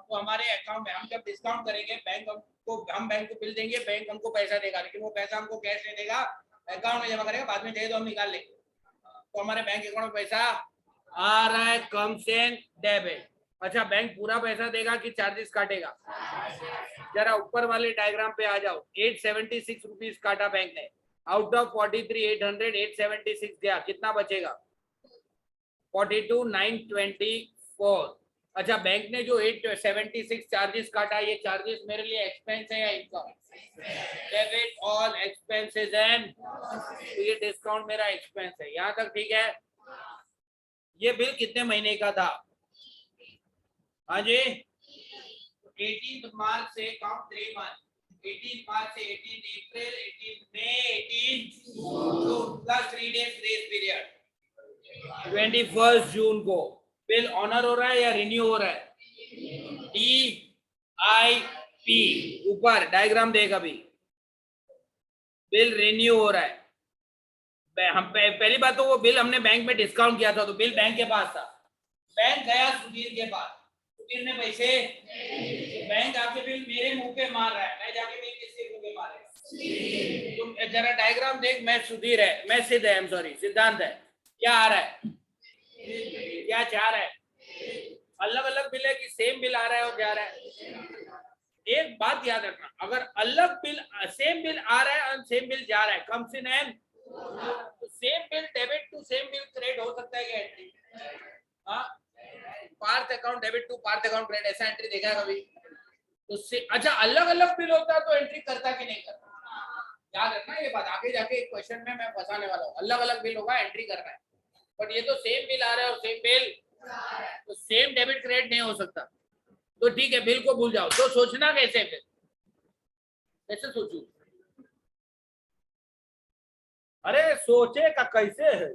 तो हमारे अकाउंट में हम जब डिस्काउंट करेंगे बैंक हमको, हम बैंक को बिल देंगे, बैंक हमको पैसा देगा, लेकिन वो पैसा हमको कैश नहीं देगा, अकाउंट में जमा करेगा, बाद में चाहिए तो हम निकाल लेंगे। तो हमारे बैंक अकाउंट में पैसा आ रहा है, कम्स इन डेबिट। अच्छा, बैंक पूरा पैसा देगा कि चार्जेस काटेगा? जरा ऊपर वाले डायग्राम पे आ जाओ। 876 रुपीज काटा बैंक ने। आउट ऑफ 43,800 876 गया, कितना बचेगा? 42,924। अच्छा, बैंक ने जो 876 चार्जेस काटा, ये चार्जेस मेरे लिए एक्सपेंस है या income? Debit all expenses and, तो ये डिस्काउंट मेरा एक्सपेंस है। यहाँ तक ठीक है? ये बिल कितने महीने का था? हाँ जी, 18 मार्च से काउंट 3 मंथ। 18 मार्च से 18 अप्रैल, 18 मई, 18 जून, प्लस 3 डेज ग्रेस पीरियड। 21 जून को बिल ऑनर हो रहा है या रिन्यू हो रहा है? DIP। ऊपर डायग्राम देख, अभी बिल रिन्यू हो रहा है। हम पहली बात तो वो बिल हमने बैंक में डिस्काउंट किया था, तो बिल बैंक के पास था। बैंक गया सुधीर के पास, सुधीर ने पैसे, बैंक आके बिल मेरे मुंह पे मार रहा है, मैं जाके बिल किसके मुंह पे मारे? तुम जरा डायग्राम देख। मैं सुधीर है, मैं सिद्ध है, सॉरी सिद्धांत है। क्या आ रहा है? क्या जा रहा है? अलग अलग बिल है कि सेम बिल आ रहा है और जा रहा है? एक बात याद रखना, अगर अलग बिल, सेम बिल आ रहा है और सेम बिल जा रहा है, कम्स इन एंड, तो same bill debit to same bill credit हो सकता है क्या एंट्री? हाँ, Parth account debit to Parth account credit, ऐसा एंट्री देखा है कभी? तो अच्छा, अलग अलग बिल होता तो एंट्री करता कि नहीं करता? याद रखना ये बात, आगे जाके एक क्वेश्चन में मैं फंसाने वाला हूँ। अलग अलग बिल होगा, एंट्री करना है, बट ये तो सेम बिल आ रहा है और सेम बिल, तो सेम डेबिट क्रेडिट नहीं हो सकता। तो ठीक है, बिल को भूल जाओ। तो सोचना कैसे? फिर कैसे सोचू? अरे सोचे का कैसे है?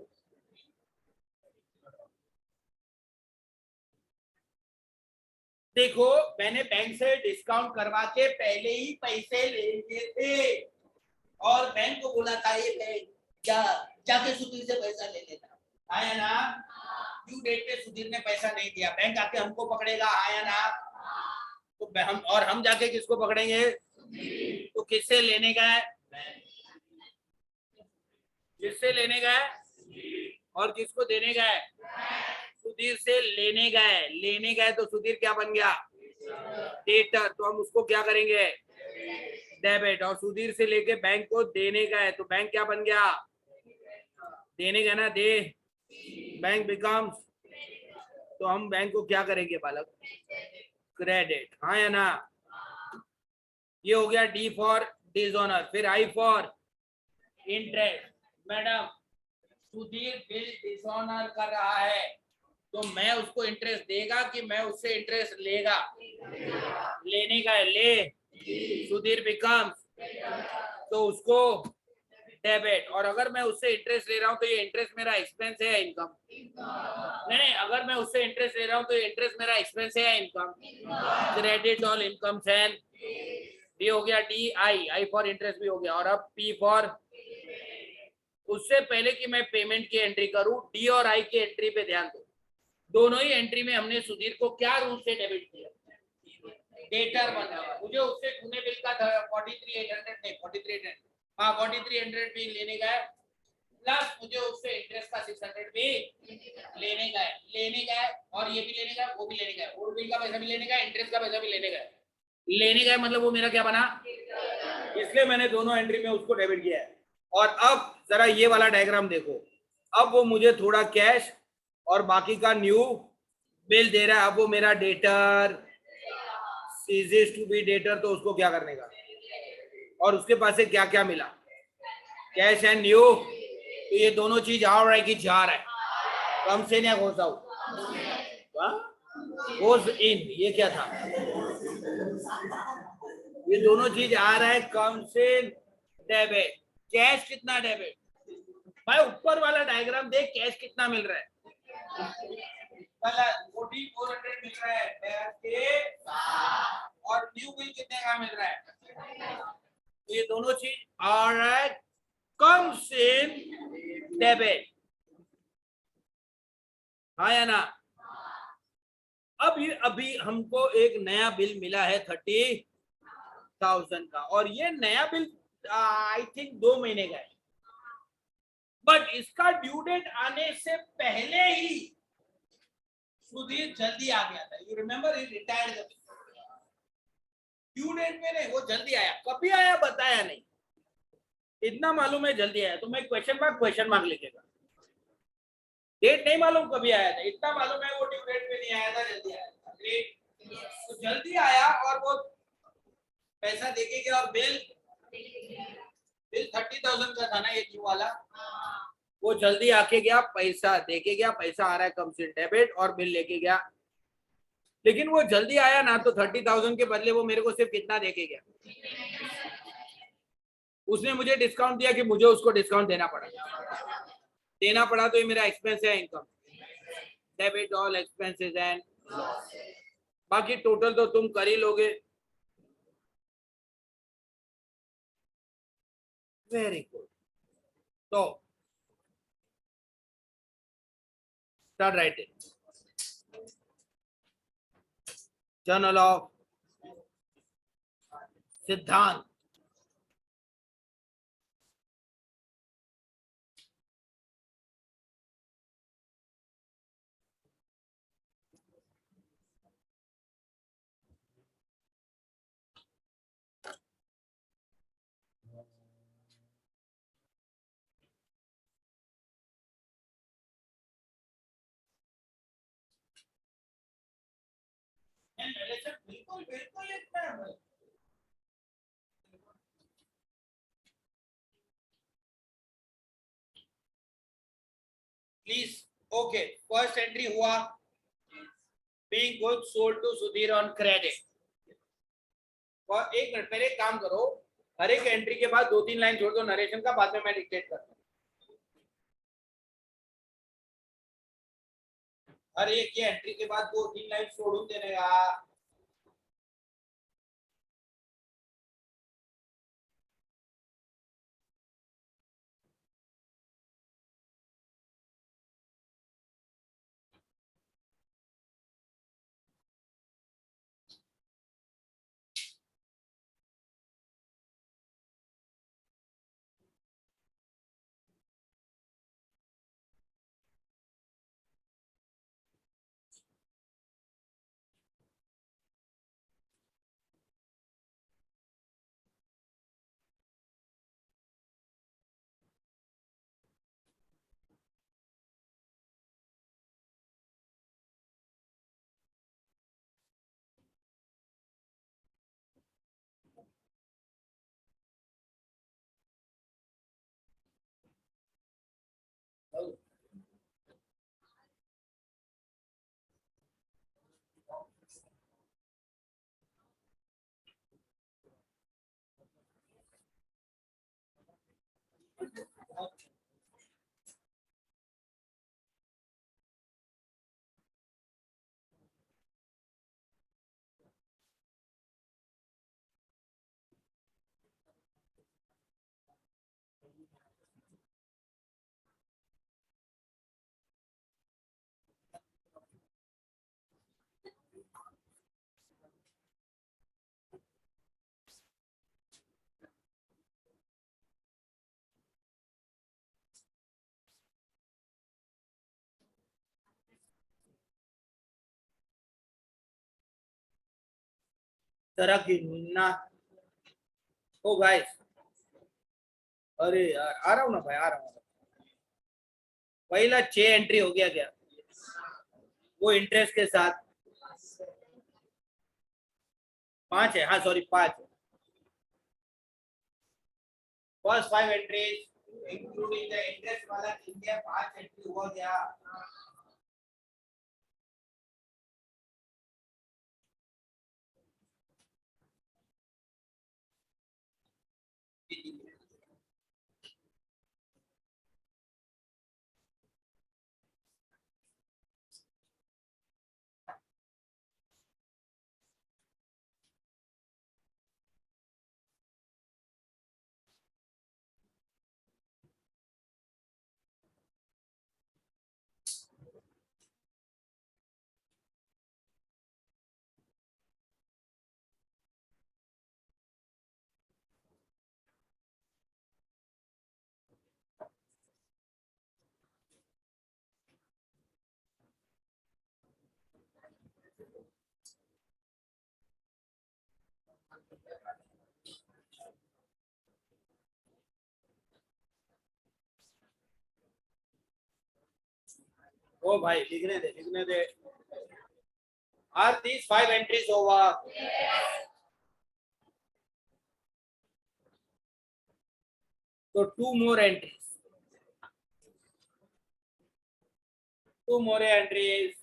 देखो, मैंने बैंक से डिस्काउंट करवा के पहले ही पैसे ले लिए थे और बैंक को बोला था ये बैंक जाके सुधीर से पैसा ले लेना, आया ना? ड्यू डेट पे सुधीर ने पैसा नहीं दिया, बैंक आके हमको पकड़ेगा, हाँ या ना? तो हम जाके किसको पकड़ेंगे? तो किससे लेने का है? किससे लेने का है और किसको देने का है? सुधीर से लेने का है। लेने का है तो सुधीर क्या बन गया? डेटर। तो हम उसको क्या करेंगे? डेबिट। और सुधीर से लेके बैंक को देने का है तो बैंक क्या बन गया? देने का ना, दे। बैंक बिकम्स, तो हम बैंक को क्या करेंगे बालक? क्रेडिट, हाँ या ना? ये हो गया डी फॉर डिसऑनर। फिर I for interest. Madam, Sudhir bill dishonour कर रहा है तो मैं उसको इंटरेस्ट देगा कि मैं उससे इंटरेस्ट लेगा? लेने का है, ले। सुधीर बिकम्स, तो उसको डेबिट। और अगर मैं उससे इंटरेस्ट ले रहा हूं तो ये इंटरेस्ट मेरा एक्सपेंस है या इनकम? नहीं, अगर मैं उससे इंटरेस्ट ले रहा हूं तो ये इंटरेस्ट मेरा एक्सपेंस है या income? Credit all incomes and, ये हो गया डी। आई फॉर इंटरेस्ट भी हो गया। और अब पी फॉर, उससे पहले कि मैं पेमेंट की एंट्री करूं, डी और आई की एंट्री पे ध्यान दो। दोनों ही एंट्री में हमने सुधीर को क्या रूल से डेबिट किया? डेटर बना हुआ। मुझे उससे पुणे बिल का 43,800 नहीं 43,800, हाँ 43,800 भी लेने का है, प्लस मुझे उससे इंटरेस्ट का 600 भी लेने का है। लेने का है और ये भी लेने का है, वो भी लेने का है, ओल्ड बिल का पैसा भी लेने का है, इंटरेस्ट का पैसा भी लेने का है। लेने का है मतलब वो मेरा क्या बना? इसलिए मैंने दोनों एंट्री में उसको डेबिट किया है। और अब जरा ये वाला डायग्राम देखो। अब वो मुझे थोड़ा कैश और बाकी का न्यू बिल दे रहा है। अब वो मेरा debtor ceases to be debtor, तो उसको क्या करने का? और उसके पास से क्या क्या मिला? Cash and new. तो ये दोनों चीज आ रहा है कि जा रहा है? कम से या घोष आउट? Goes in. ये क्या था? ये दोनों चीज आ रहा है कम से डेबिट। कैश कितना डेबिट? भाई ऊपर वाला डायग्राम देख, कैश कितना मिल रहा है? 4400 मिल रहा है और न्यू बिल कितने का मिल रहा है? तो ये दोनों चीज आ रहा है कम से डेबिट, हाँ या ना? अब ये अभी हमको एक नया बिल मिला है 30,000 का, और ये नया बिल आई थिंक 2 महीने का है, बट इसका ड्यू डेट आने से पहले ही सुधीर जल्दी आ गया था। You remember, he retired. Due date में नहीं, वो जल्दी आया। कभी आया बताया नहीं, इतना मालूम है जल्दी आया। तो मैं क्वेश्चन मार्क लिखेगा। डेट नहीं मालूम कभी आया था, इतना मालूम है वो ड्यू डेट पे नहीं आया था, जल्दी आया था। तो जल्दी आया और वो पैसा देके गया। और बिल 30,000 का था ना ये न्यू वाला, वो जल्दी आके गया, पैसा देके गया, पैसा आ रहा है कम से डेबिट, और बिल लेके गया। लेकिन वो जल्दी आया ना, तो 30,000 के बदले वो मेरे को सिर्फ कितना देके गया? उसने मुझे डिस्काउंट दिया कि मुझे उसको डिस्काउंट देना पड़ा। तो ये मेरा एक्सपेंस है, income. Debit all expenses and बाकी टोटल तो तुम कर ही लोगे। Very good. तो स्टार्ट राइटिंग। जर्नल ऑफ सिद्धांत। बिल्कुल बिल्कुल इतना प्लीज। ओके, फर्स्ट एंट्री हुआ, being goods sold to Sudhir on credit। और एक मिनट पहले काम करो, हर एक एंट्री के बाद 2-3 लाइन छोड़ दो नरेशन का, बाद में मैं डिक्टेट करता हूँ। हर एक ये एंट्री के बाद 2-3 लाइन छोड़ून देने का। जरा गिनना। ओ गाइस, अरे यार आ रहा हूँ ना भाई, आ रहा हूँ। पहला 6 एंट्री हो गया क्या? वो इंटरेस्ट के साथ 5 है, हाँ sorry 5। First 5 entries including the interest वाला इंडिया 5 एंट्री हुआ क्या? ओ भाई लिखने दे, लिखने दे। Are these 5 entries over? So 2 more entries. 2 more entries.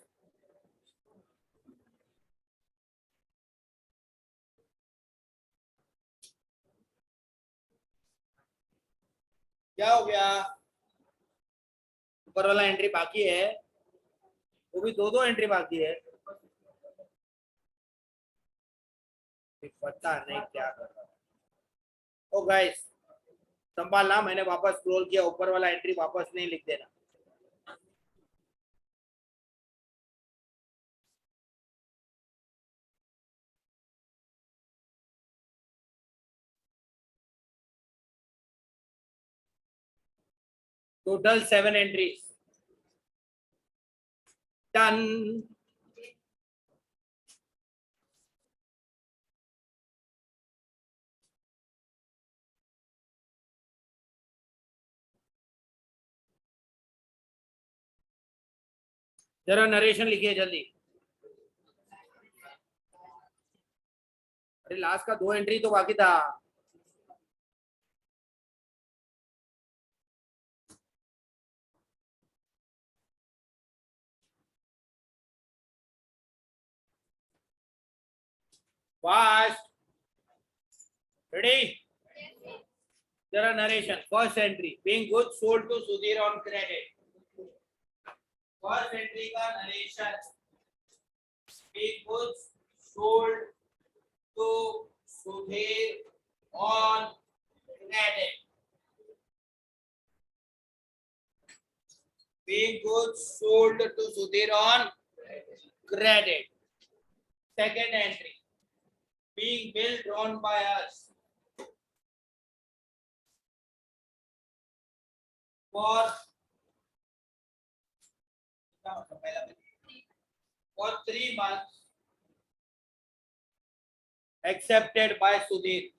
क्या हो गया? ऊपर वाला एंट्री बाकी है, वो भी 2-2 एंट्री बाकी है। पता नहीं क्या कर रहा है। ओ गाइस, संभालना, मैंने वापस स्क्रॉल किया, ऊपर वाला एंट्री वापस नहीं लिख देना। Total 7 entries done. जरा नरेशन लिखिए जल्दी। अरे लास्ट का 2 एंट्री तो बाकी था। फास्ट, रेडी, जरा narration. First entry, being good sold to Sudhir on credit. First entry का narration, being good sold to Sudhir on credit. Being goods sold to Sudhir on credit. Second entry, being bill drawn by us for 3 months, accepted by Sudhir.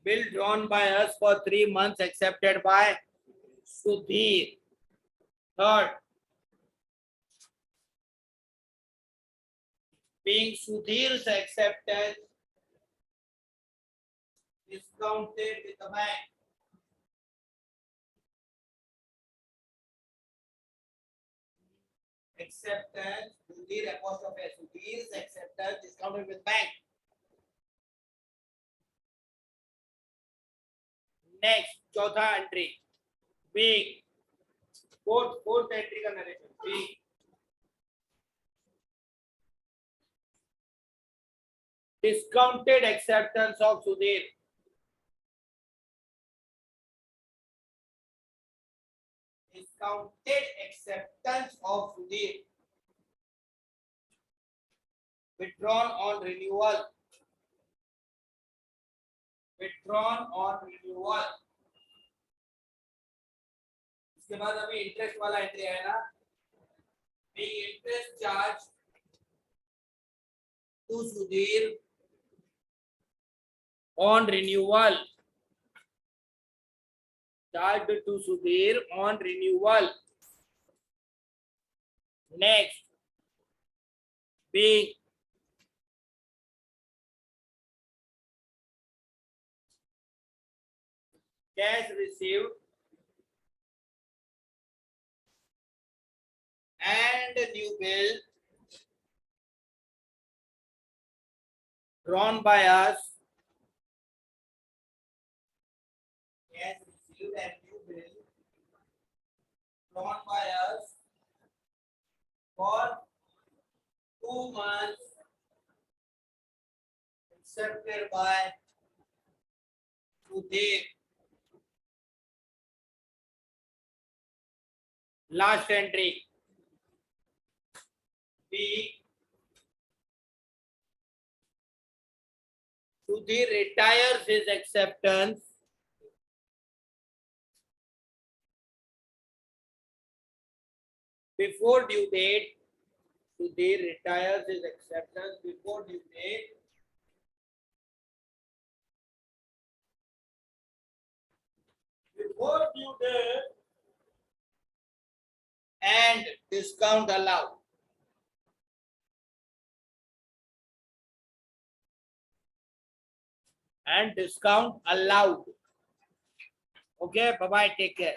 Bill drawn by us for 3 months, accepted by Sudhir. Third, being Sudhir's acceptance discounted with the bank. Acceptance, Sudhir apostrophe Sudhir's acceptance discounted with bank. Next, चौथा entry, being fourth entry का narration, being discounted acceptance of Sudhir. Discounted acceptance of Sudhir. Withdrawn on renewal. Withdrawn on renewal. इसके बाद अभी interest वाला entry है ना, being interest charge to Sudhir on renewal. Charged to Sudhir on renewal. Next, being cash received and new bill drawn by us. Cash received and new bill drawn by us for 2 months accepted by Sudhir. Last entry. B. Sudhir retires his acceptance before due date. Sudhir retires his acceptance before due date. Before due date and discount allowed. And discount allowed. Okay, bye bye, take care.